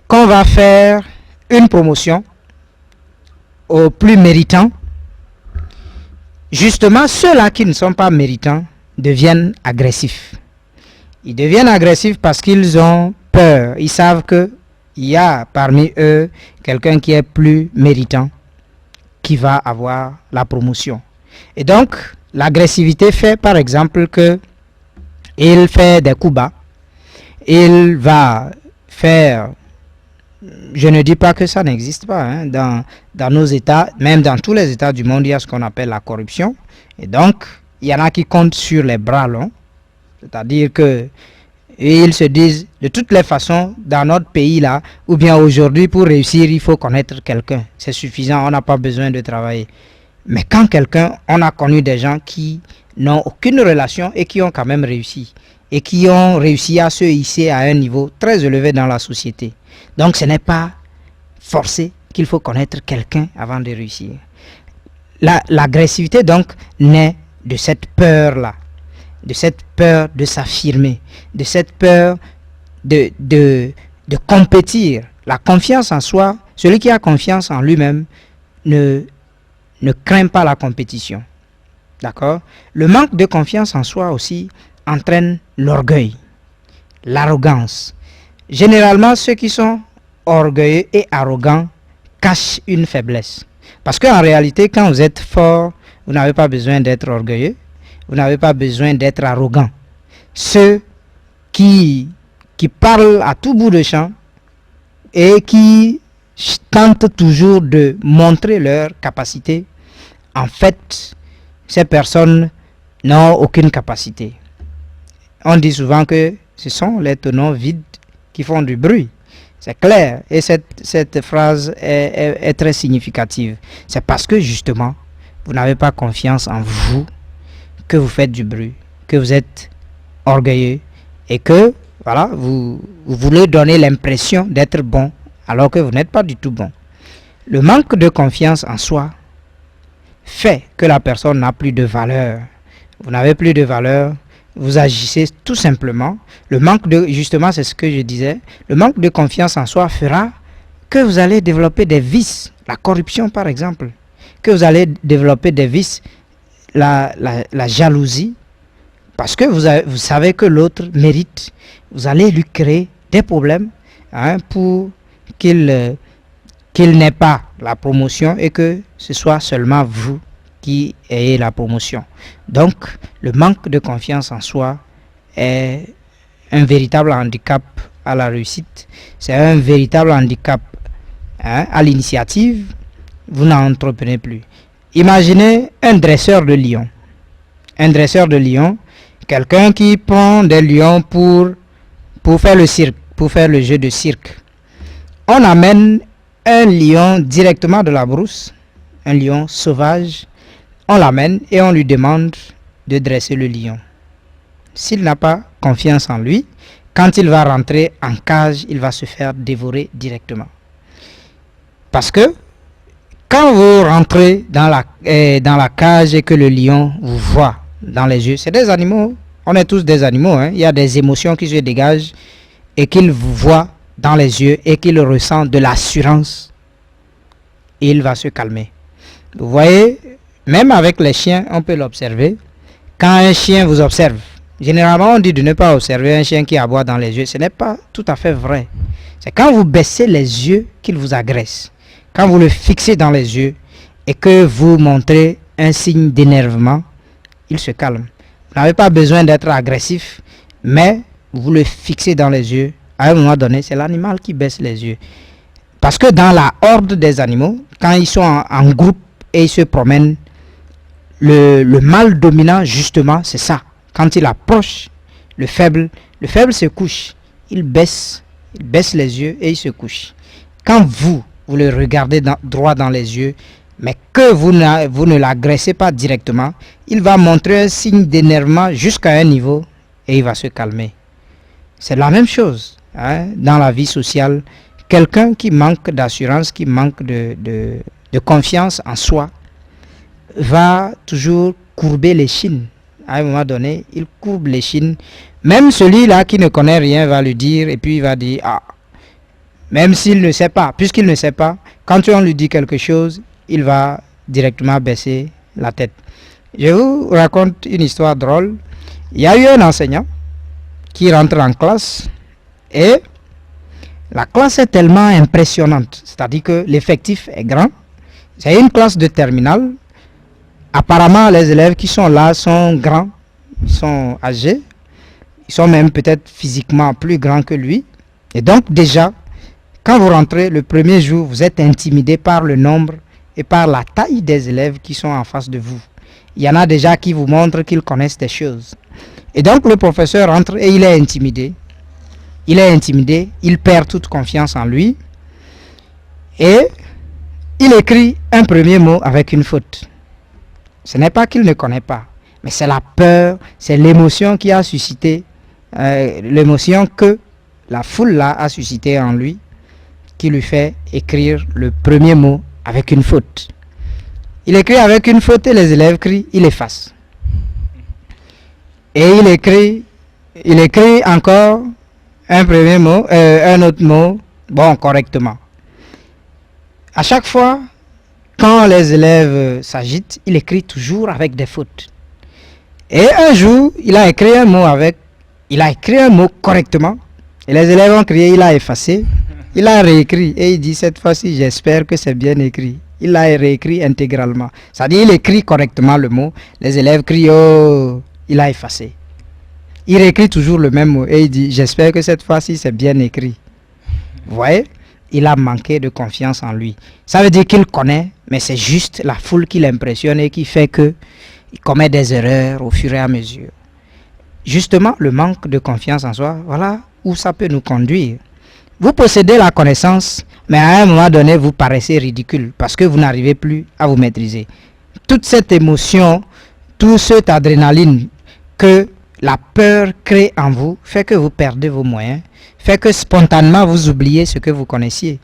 qu'on va faire une promotion aux plus méritants, justement ceux-là qui ne sont pas méritants deviennent agressifs. Ils deviennent agressifs parce qu'ils ont peur, ils savent que il y a parmi eux quelqu'un qui est plus méritant, qui va avoir la promotion. Et donc, l'agressivité fait par exemple que il fait des coups bas, il va faire je ne dis pas que ça n'existe pas. Hein. Dans nos États, même dans tous les États du monde, il y a ce qu'on appelle la corruption. Et donc, il y en a qui comptent sur les bras longs. C'est-à-dire que et ils se disent, de toutes les façons, dans notre pays là, ou bien aujourd'hui, pour réussir, il faut connaître quelqu'un. C'est suffisant, on n'a pas besoin de travailler. Mais quand on a connu des gens qui n'ont aucune relation et qui ont quand même réussi. Et qui ont réussi à se hisser à un niveau très élevé dans la société. Donc ce n'est pas forcé qu'il faut connaître quelqu'un avant de réussir. L'agressivité donc naît de cette peur-là. De cette peur de s'affirmer, de cette peur de compétir. La confiance en soi, celui qui a confiance en lui-même ne craint pas la compétition. D'accord? Le manque de confiance en soi aussi entraîne l'orgueil, l'arrogance. Généralement, ceux qui sont orgueilleux et arrogants cachent une faiblesse. Parce qu'en réalité, quand vous êtes fort, vous n'avez pas besoin d'être orgueilleux. Vous n'avez pas besoin d'être arrogant. Ceux qui parlent à tout bout de champ et qui tentent toujours de montrer leur capacité, en fait, ces personnes n'ont aucune capacité. On dit souvent que ce sont les tonneaux vides qui font du bruit. C'est clair. Et cette phrase est très significative. C'est parce que justement, vous n'avez pas confiance en vous que vous faites du bruit, que vous êtes orgueilleux et que voilà, vous voulez donner l'impression d'être bon alors que vous n'êtes pas du tout bon. Le manque de confiance en soi fait que la personne n'a plus de valeur. Vous n'avez plus de valeur, vous agissez tout simplement. Le manque de, justement c'est ce que je disais, le manque de confiance en soi fera que vous allez développer des vices, la corruption par exemple, que vous allez développer des vices, la jalousie, parce que vous savez que l'autre mérite, vous allez lui créer des problèmes pour qu'il n'ait pas la promotion et que ce soit seulement vous qui ayez la promotion. Donc, le manque de confiance en soi est un véritable handicap à la réussite, c'est un véritable handicap à l'initiative, vous n'entreprenez plus. Imaginez un dresseur de lions. Un dresseur de lions, quelqu'un qui prend des lions pour faire le cirque, pour faire le jeu de cirque. On amène un lion directement de la brousse, un lion sauvage, on l'amène et on lui demande de dresser le lion. S'il n'a pas confiance en lui, quand il va rentrer en cage, il va se faire dévorer directement. Parce que quand vous rentrez dans la cage et que le lion vous voit dans les yeux, c'est des animaux, on est tous des animaux, il y a des émotions qui se dégagent et qu'il vous voit dans les yeux et qu'il ressent de l'assurance, il va se calmer. Vous voyez, même avec les chiens, on peut l'observer. Quand un chien vous observe, généralement on dit de ne pas observer un chien qui aboie dans les yeux, ce n'est pas tout à fait vrai. C'est quand vous baissez les yeux qu'il vous agresse. Quand vous le fixez dans les yeux et que vous montrez un signe d'énervement, il se calme. Vous n'avez pas besoin d'être agressif, mais vous le fixez dans les yeux. À un moment donné, c'est l'animal qui baisse les yeux. Parce que dans la horde des animaux, quand ils sont en groupe et ils se promènent, le mâle dominant, justement, c'est ça. Quand il approche le faible se couche. Il baisse les yeux et il se couche. Quand vous le regardez droit dans les yeux, mais que vous ne l'agressez pas directement, il va montrer un signe d'énervement jusqu'à un niveau et il va se calmer. C'est la même chose dans la vie sociale. Quelqu'un qui manque d'assurance, qui manque de confiance en soi, va toujours courber les chines. À un moment donné, il courbe les chines. Même celui-là qui ne connaît rien va lui dire et puis il va dire même s'il ne sait pas, puisqu'il ne sait pas, quand on lui dit quelque chose, il va directement baisser la tête. Je vous raconte une histoire drôle. Il y a eu un enseignant qui rentre en classe et la classe est tellement impressionnante, c'est-à-dire que l'effectif est grand. C'est une classe de terminale. Apparemment, les élèves qui sont là sont grands, ils sont âgés, ils sont même peut-être physiquement plus grands que lui. Et donc déjà, Quand vous rentrez le premier jour, vous êtes intimidé par le nombre et par la taille des élèves qui sont en face de vous. Il y en a déjà qui vous montrent qu'ils connaissent des choses. Et donc le professeur entre et il est intimidé. Il perd toute confiance en lui. Et il écrit un premier mot avec une faute. Ce n'est pas qu'il ne connaît pas, mais c'est la peur, c'est l'émotion qui a suscité, l'émotion que la foule là a suscité en lui, qui lui fait écrire le premier mot avec une faute. Il écrit avec une faute et les élèves crient, il efface. Et il écrit encore un premier mot, un autre mot, bon, correctement. À chaque fois, quand les élèves s'agitent, il écrit toujours avec des fautes. Et un jour, il a écrit un mot correctement, et les élèves ont crié, il a effacé, il a réécrit, et il dit, cette fois-ci, j'espère que c'est bien écrit. Il l'a réécrit intégralement. C'est-à-dire, il écrit correctement le mot, les élèves crient, oh, il a effacé. Il réécrit toujours le même mot, et il dit, j'espère que cette fois-ci, c'est bien écrit. Vous voyez? Il a manqué de confiance en lui. Ça veut dire qu'il connaît, mais c'est juste la foule qui l'impressionne et qui fait qu'il commet des erreurs au fur et à mesure. Justement, le manque de confiance en soi, voilà où ça peut nous conduire. Vous possédez la connaissance, mais à un moment donné, vous paraissez ridicule parce que vous n'arrivez plus à vous maîtriser. Toute cette émotion, toute cette adrénaline que la peur crée en vous fait que vous perdez vos moyens, fait que spontanément vous oubliez ce que vous connaissiez.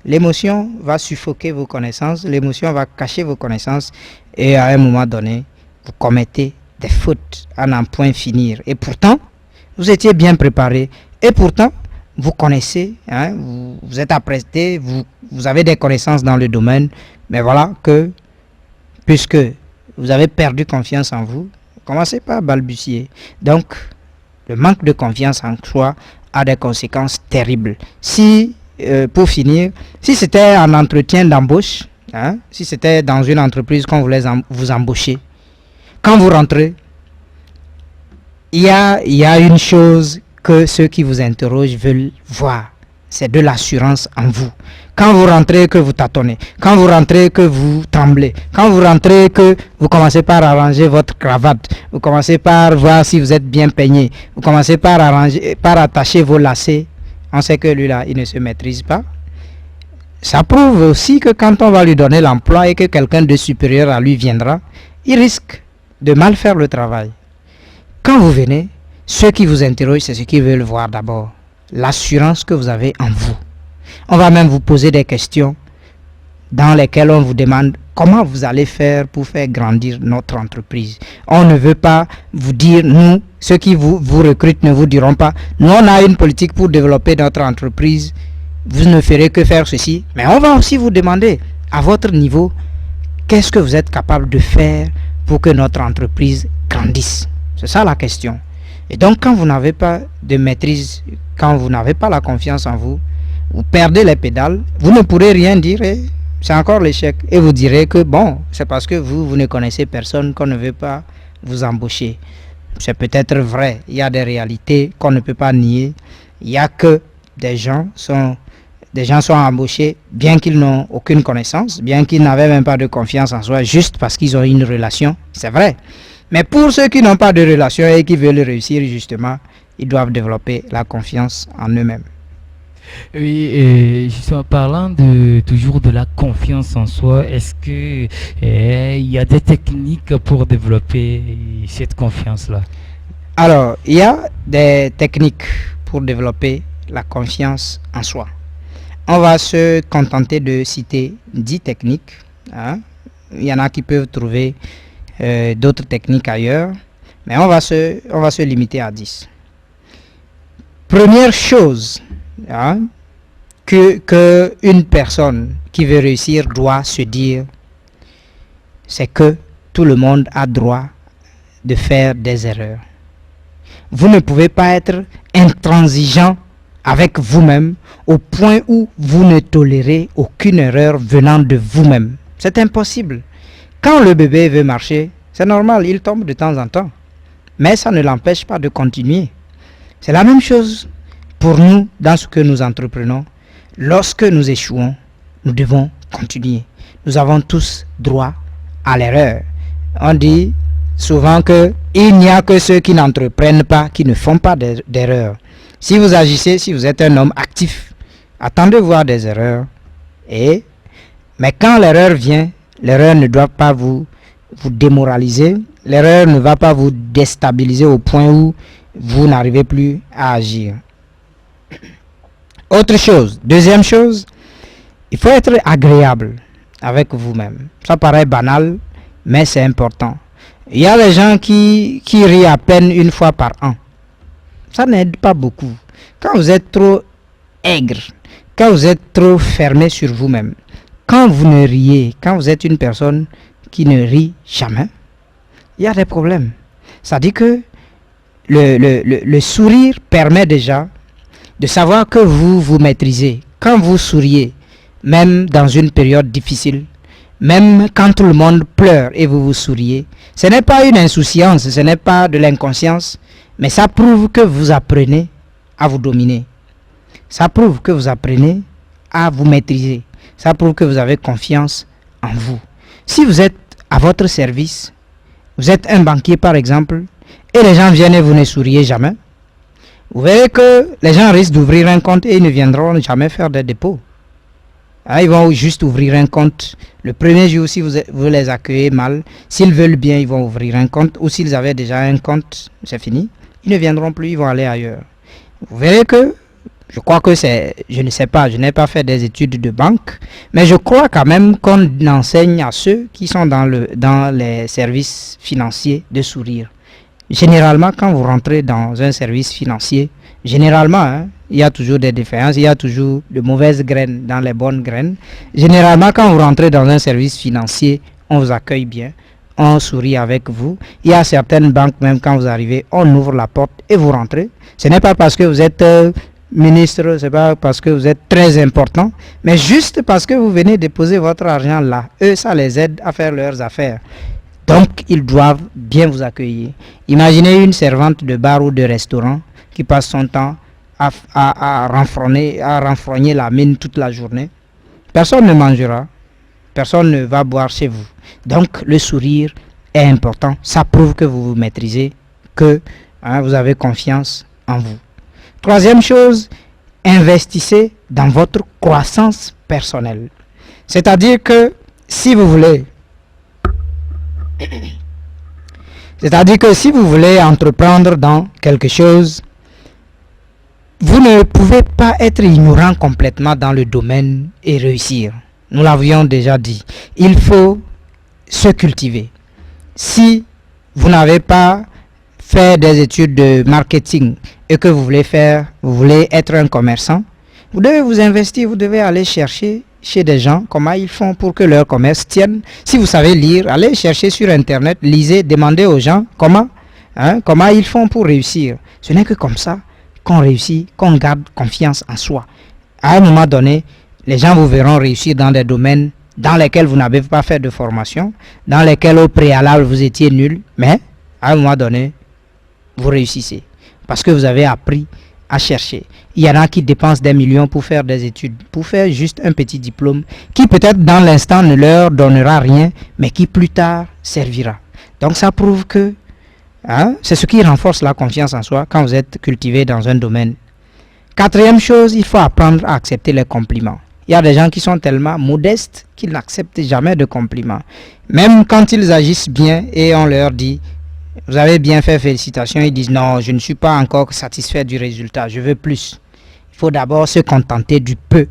L'émotion va suffoquer vos connaissances, l'émotion va cacher vos connaissances et à un moment donné, vous commettez des fautes à n'en point finir. Et pourtant, vous étiez bien préparé et pourtant, vous connaissez, hein, vous êtes apprêté, vous avez des connaissances dans le domaine, mais voilà que, puisque vous avez perdu confiance en vous, commencez par balbutier. Donc, le manque de confiance en soi a des conséquences terribles. Si, pour finir, si c'était un entretien d'embauche, hein, si c'était dans une entreprise qu'on voulait vous embaucher, quand vous rentrez, il y a une chose que ceux qui vous interrogent veulent voir, c'est de l'assurance en vous. Quand vous rentrez, que vous tâtonnez. Quand vous rentrez, que vous tremblez. Quand vous rentrez, que vous commencez par arranger votre cravate. Vous commencez par voir si vous êtes bien peigné. Vous commencez par attacher vos lacets. On sait que lui-là, il ne se maîtrise pas. Ça prouve aussi que quand on va lui donner l'emploi et que quelqu'un de supérieur à lui viendra, il risque de mal faire le travail. Quand vous venez, ceux qui vous interrogent, c'est ce qu'ils veulent voir d'abord. L'assurance que vous avez en vous. On va même vous poser des questions dans lesquelles on vous demande comment vous allez faire pour faire grandir notre entreprise. On ne veut pas vous dire, nous, ceux qui vous recrutent ne vous diront pas, nous on a une politique pour développer notre entreprise, vous ne ferez que faire ceci. Mais on va aussi vous demander, à votre niveau, qu'est-ce que vous êtes capable de faire pour que notre entreprise grandisse. C'est ça la question. Et donc quand vous n'avez pas de maîtrise, quand vous n'avez pas la confiance en vous, vous perdez les pédales, vous ne pourrez rien dire et c'est encore l'échec. Et vous direz que bon, c'est parce que vous ne connaissez personne qu'on ne veut pas vous embaucher. C'est peut-être vrai, il y a des réalités qu'on ne peut pas nier. Il y a que des gens sont embauchés bien qu'ils n'ont aucune connaissance, bien qu'ils n'avaient même pas de confiance en soi, juste parce qu'ils ont une relation, c'est vrai. Mais pour ceux qui n'ont pas de relation et qui veulent réussir justement, ils doivent développer la confiance en eux-mêmes. Oui, et justement, parlant toujours de la confiance en soi, est-ce que il y a des techniques pour développer cette confiance-là? Alors, il y a des techniques pour développer la confiance en soi. On va se contenter de citer 10 techniques. Hein. Il y en a qui peuvent trouver d'autres techniques ailleurs, mais on va se limiter à 10. Première chose, hein, que une personne qui veut réussir doit se dire, c'est que tout le monde a droit de faire des erreurs. Vous ne pouvez pas être intransigeant avec vous-même au point où vous ne tolérez aucune erreur venant de vous-même. C'est impossible. Quand le bébé veut marcher, c'est normal, il tombe de temps en temps. Mais ça ne l'empêche pas de continuer. C'est la même chose pour nous dans ce que nous entreprenons. lorsque nous échouons, nous devons continuer. Nous avons tous droit à l'erreur. On dit souvent que il n'y a que ceux qui n'entreprennent pas, qui ne font pas d'erreurs. Si vous agissez, si vous êtes un homme actif, attendez voir des erreurs. Mais quand l'erreur vient, l'erreur ne doit pas vous démoraliser. L'erreur ne va pas vous déstabiliser au point où vous n'arrivez plus à agir. Autre chose, deuxième chose, il faut être agréable avec vous-même. Ça paraît banal, mais c'est important. Il y a des gens qui rient à peine une fois par an. Ça n'aide pas beaucoup. Quand vous êtes trop aigre, quand vous êtes trop fermé sur vous-même, quand vous ne riez, quand vous êtes une personne qui ne rit jamais, il y a des problèmes. Ça dit que le sourire permet déjà de savoir que vous vous maîtrisez. Quand vous souriez, même dans une période difficile, même quand tout le monde pleure et vous souriez, ce n'est pas une insouciance, ce n'est pas de l'inconscience, mais ça prouve que vous apprenez à vous dominer. Ça prouve que vous apprenez à vous maîtriser. Ça prouve que vous avez confiance en vous. Si vous êtes à votre service, vous êtes un banquier par exemple, et les gens viennent et vous ne souriez jamais, vous verrez que les gens risquent d'ouvrir un compte et ils ne viendront jamais faire des dépôts. Ils vont juste ouvrir un compte. Le premier jour, si vous les accueillez mal, s'ils veulent bien, ils vont ouvrir un compte. Ou s'ils avaient déjà un compte, c'est fini. Ils ne viendront plus, ils vont aller ailleurs. Vous verrez que, je crois que je ne sais pas, je n'ai pas fait des études de banque, mais je crois quand même qu'on enseigne à ceux qui sont dans les services financiers de sourire. Généralement, quand vous rentrez dans un service financier, généralement, il y a toujours des différences, il y a toujours de mauvaises graines dans les bonnes graines. Généralement, quand vous rentrez dans un service financier, on vous accueille bien, on sourit avec vous. Il y a certaines banques, même quand vous arrivez, on ouvre la porte et vous rentrez. Ce n'est pas parce que vous êtes ministre, ce n'est pas parce que vous êtes très important, mais juste parce que vous venez déposer votre argent là. Eux, ça les aide à faire leurs affaires. Donc, ils doivent bien vous accueillir. Imaginez une servante de bar ou de restaurant qui passe son temps à renfrogner la mine toute la journée. Personne ne mangera, personne ne va boire chez vous. Donc, le sourire est important. Ça prouve que vous vous maîtrisez, que vous avez confiance en vous. Troisième chose, investissez dans votre croissance personnelle. C'est-à-dire que si vous voulez entreprendre dans quelque chose, vous ne pouvez pas être ignorant complètement dans le domaine et réussir. Nous l'avions déjà dit. Il faut se cultiver. Si vous n'avez pas fait des études de marketing et que vous voulez être un commerçant, vous devez vous investir, vous devez aller chercher chez des gens comment ils font pour que leur commerce tienne. Si vous savez lire, allez chercher sur internet, lisez, demandez aux gens comment ils font pour réussir. Ce n'est que comme ça qu'on réussit, qu'on garde confiance en soi. À un moment donné, les gens vous verront réussir dans des domaines dans lesquels vous n'avez pas fait de formation, dans lesquels au préalable vous étiez nul, mais à un moment donné, vous réussissez parce que vous avez appris à chercher. Il y en a qui dépensent des millions pour faire des études, pour faire juste un petit diplôme qui peut-être dans l'instant ne leur donnera rien, mais qui plus tard servira. Donc ça prouve que c'est ce qui renforce la confiance en soi quand vous êtes cultivé dans un domaine. Quatrième chose, il faut apprendre à accepter les compliments. Il y a des gens qui sont tellement modestes qu'ils n'acceptent jamais de compliments. Même quand ils agissent bien et on leur dit « Vous avez bien fait, félicitations », ils disent « Non, je ne suis pas encore satisfait du résultat, je veux plus ». Il faut d'abord se contenter du peu.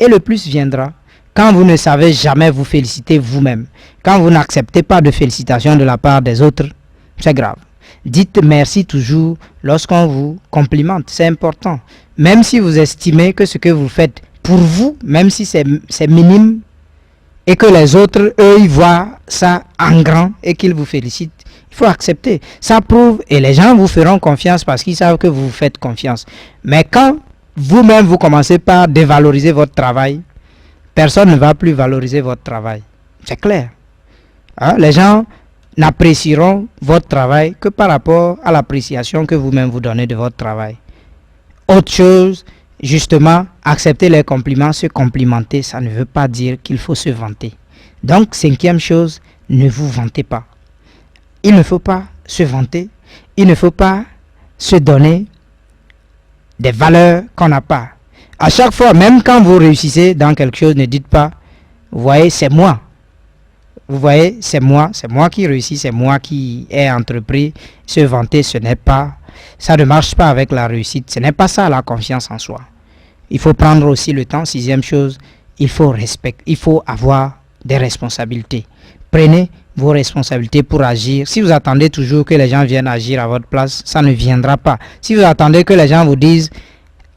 Et le plus viendra quand vous ne savez jamais vous féliciter vous-même. Quand vous n'acceptez pas de félicitations de la part des autres, c'est grave. Dites merci toujours lorsqu'on vous complimente, c'est important. Même si vous estimez que ce que vous faites pour vous, même si c'est minime, et que les autres, eux, ils voient ça en grand et qu'ils vous félicitent, il faut accepter. Ça prouve, et les gens vous feront confiance parce qu'ils savent que vous vous faites confiance. Mais quand vous-même, vous commencez par dévaloriser votre travail, personne ne va plus valoriser votre travail. C'est clair. Les gens n'apprécieront votre travail que par rapport à l'appréciation que vous-même vous donnez de votre travail. Autre chose, justement, accepter les compliments, se complimenter, ça ne veut pas dire qu'il faut se vanter. Donc, 5e chose, ne vous vantez pas. Il ne faut pas se vanter, il ne faut pas se donner des valeurs qu'on n'a pas. À chaque fois, même quand vous réussissez dans quelque chose, ne dites pas, vous voyez, c'est moi. Vous voyez, c'est moi qui réussis, c'est moi qui ai entrepris. Se vanter, ce n'est pas, ça ne marche pas avec la réussite. Ce n'est pas ça la confiance en soi. Il faut prendre aussi le temps. 6e chose, il faut avoir des responsabilités. Prenez vos responsabilités pour agir. Si vous attendez toujours que les gens viennent agir à votre place, ça ne viendra pas. Si vous attendez que les gens vous disent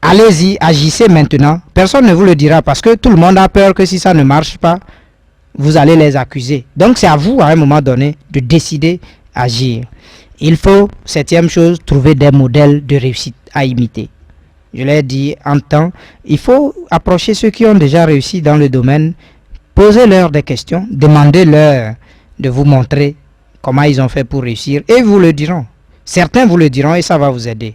allez-y, agissez maintenant, personne ne vous le dira parce que tout le monde a peur que si ça ne marche pas, vous allez les accuser. Donc c'est à vous à un moment donné de décider agir. Il faut, 7e chose, trouver des modèles de réussite à imiter. Je l'ai dit en temps, il faut approcher ceux qui ont déjà réussi dans le domaine, posez-leur des questions, demandez-leur de vous montrer comment ils ont fait pour réussir et ils vous le diront. Certains vous le diront et ça va vous aider.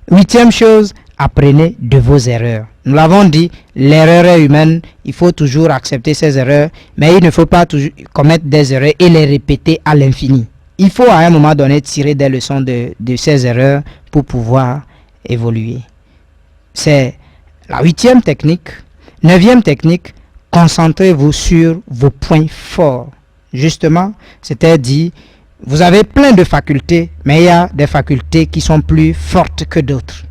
8e chose, apprenez de vos erreurs. Nous l'avons dit, l'erreur est humaine, il faut toujours accepter ses erreurs, mais il ne faut pas toujours commettre des erreurs et les répéter à l'infini. Il faut à un moment donné tirer des leçons de ces erreurs pour pouvoir évoluer. C'est la 8e technique. 9e technique, concentrez-vous sur vos points forts. Justement, c'était dit, vous avez plein de facultés, mais il y a des facultés qui sont plus fortes que d'autres.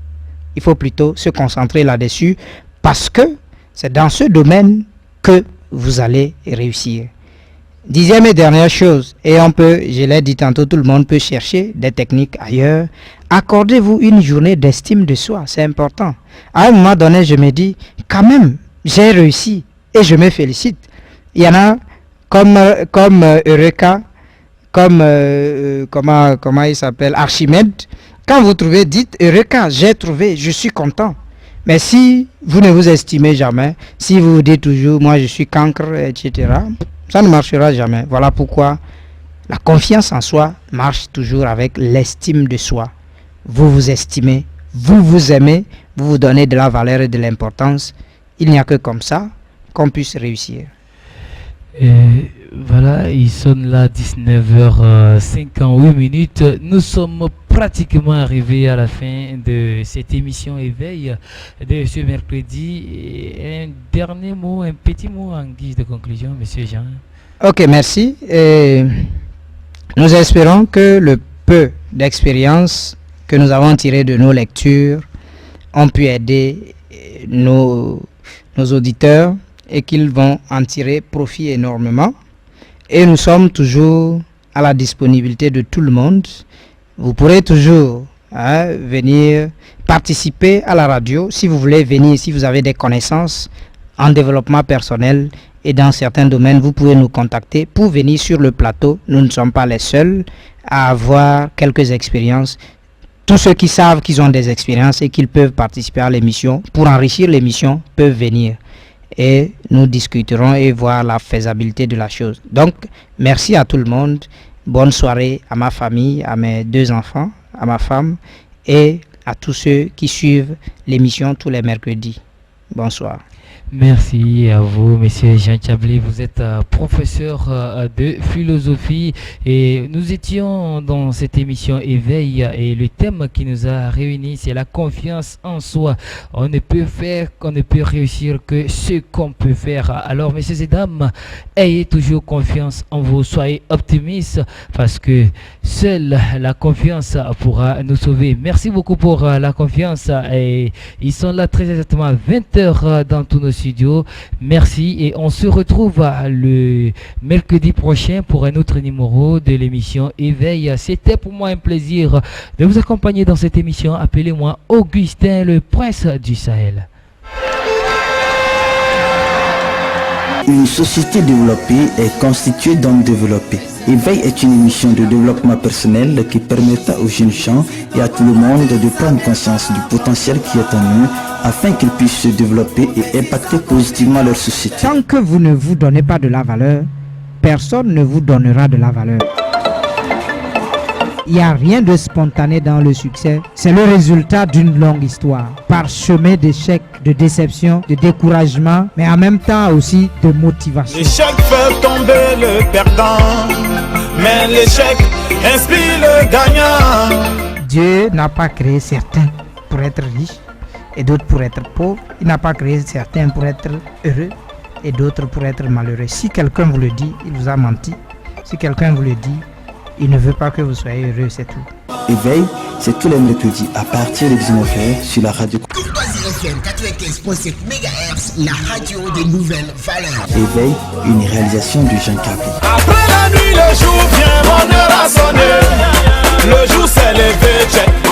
Il faut plutôt se concentrer là-dessus parce que c'est dans ce domaine que vous allez réussir. 10e et dernière chose, et je l'ai dit tantôt, tout le monde peut chercher des techniques ailleurs. Accordez-vous une journée d'estime de soi, c'est important. À un moment donné, je me dis, quand même, j'ai réussi et je me félicite. Il y en a comme Eureka, comme comment il s'appelle, Archimède. Quand vous trouvez, dites Eureka, j'ai trouvé, je suis content. Mais si vous ne vous estimez jamais, si vous vous dites toujours, moi je suis cancre, etc., ça ne marchera jamais. Voilà pourquoi la confiance en soi marche toujours avec l'estime de soi. Vous vous estimez, vous vous aimez, vous vous donnez de la valeur et de l'importance. Il n'y a que comme ça qu'on puisse réussir. Voilà, il sonne là 19h58. Nous sommes pratiquement arrivés à la fin de cette émission Éveil de ce mercredi. Et un dernier mot, un petit mot en guise de conclusion, Monsieur Jean. Ok, merci. Nous espérons que le peu d'expérience que nous avons tiré de nos lectures ont pu aider nos auditeurs et qu'ils vont en tirer profit énormément. Et nous sommes toujours à la disponibilité de tout le monde. Vous pourrez toujours venir participer à la radio si vous voulez venir, si vous avez des connaissances en développement personnel et dans certains domaines, vous pouvez nous contacter pour venir sur le plateau. Nous ne sommes pas les seuls à avoir quelques expériences. Tous ceux qui savent qu'ils ont des expériences et qu'ils peuvent participer à l'émission, pour enrichir l'émission, peuvent venir. Et nous discuterons et voir la faisabilité de la chose. Donc, merci à tout le monde. Bonne soirée à ma famille, à mes 2 enfants, à ma femme et à tous ceux qui suivent l'émission tous les mercredis. Bonsoir. Merci à vous, Monsieur Jean Chablé. Vous êtes professeur de philosophie et nous étions dans cette émission Éveil et le thème qui nous a réunis, c'est la confiance en soi. On ne peut réussir que ce qu'on peut faire. Alors, messieurs et dames, ayez toujours confiance en vous, soyez optimistes parce que seule la confiance pourra nous sauver. Merci beaucoup pour la confiance et ils sont là très exactement à 20h dans tous nos studios. Merci et on se retrouve le mercredi prochain pour un autre numéro de l'émission Éveil. C'était pour moi un plaisir de vous accompagner dans cette émission. Appelez-moi Augustin, le prince du Sahel. Une société développée est constituée d'hommes développés. Éveil est une émission de développement personnel qui permettra aux jeunes gens et à tout le monde de prendre conscience du potentiel qui est en eux afin qu'ils puissent se développer et impacter positivement leur société. Tant que vous ne vous donnez pas de la valeur, personne ne vous donnera de la valeur. Il n'y a rien de spontané dans le succès. C'est le résultat d'une longue histoire, parsemée d'échecs, de déceptions, de découragement, mais en même temps aussi de motivation. L'échec fait tomber le perdant, mais l'échec inspire le gagnant. Dieu n'a pas créé certains pour être riches et d'autres pour être pauvres. Il n'a pas créé certains pour être heureux et d'autres pour être malheureux. Si quelqu'un vous le dit, il vous a menti. Si quelqu'un vous le dit, il ne veut pas que vous soyez heureux, c'est tout. Éveil, c'est tous les mercredis à partir de 19h sur la radio. Courtoisie FM 95.7 MHz, la radio des nouvelles valeurs. Éveil, une réalisation de Jean Capri. Après la nuit, le jour vient, mon heure a sonné. Le jour s'est levé, check.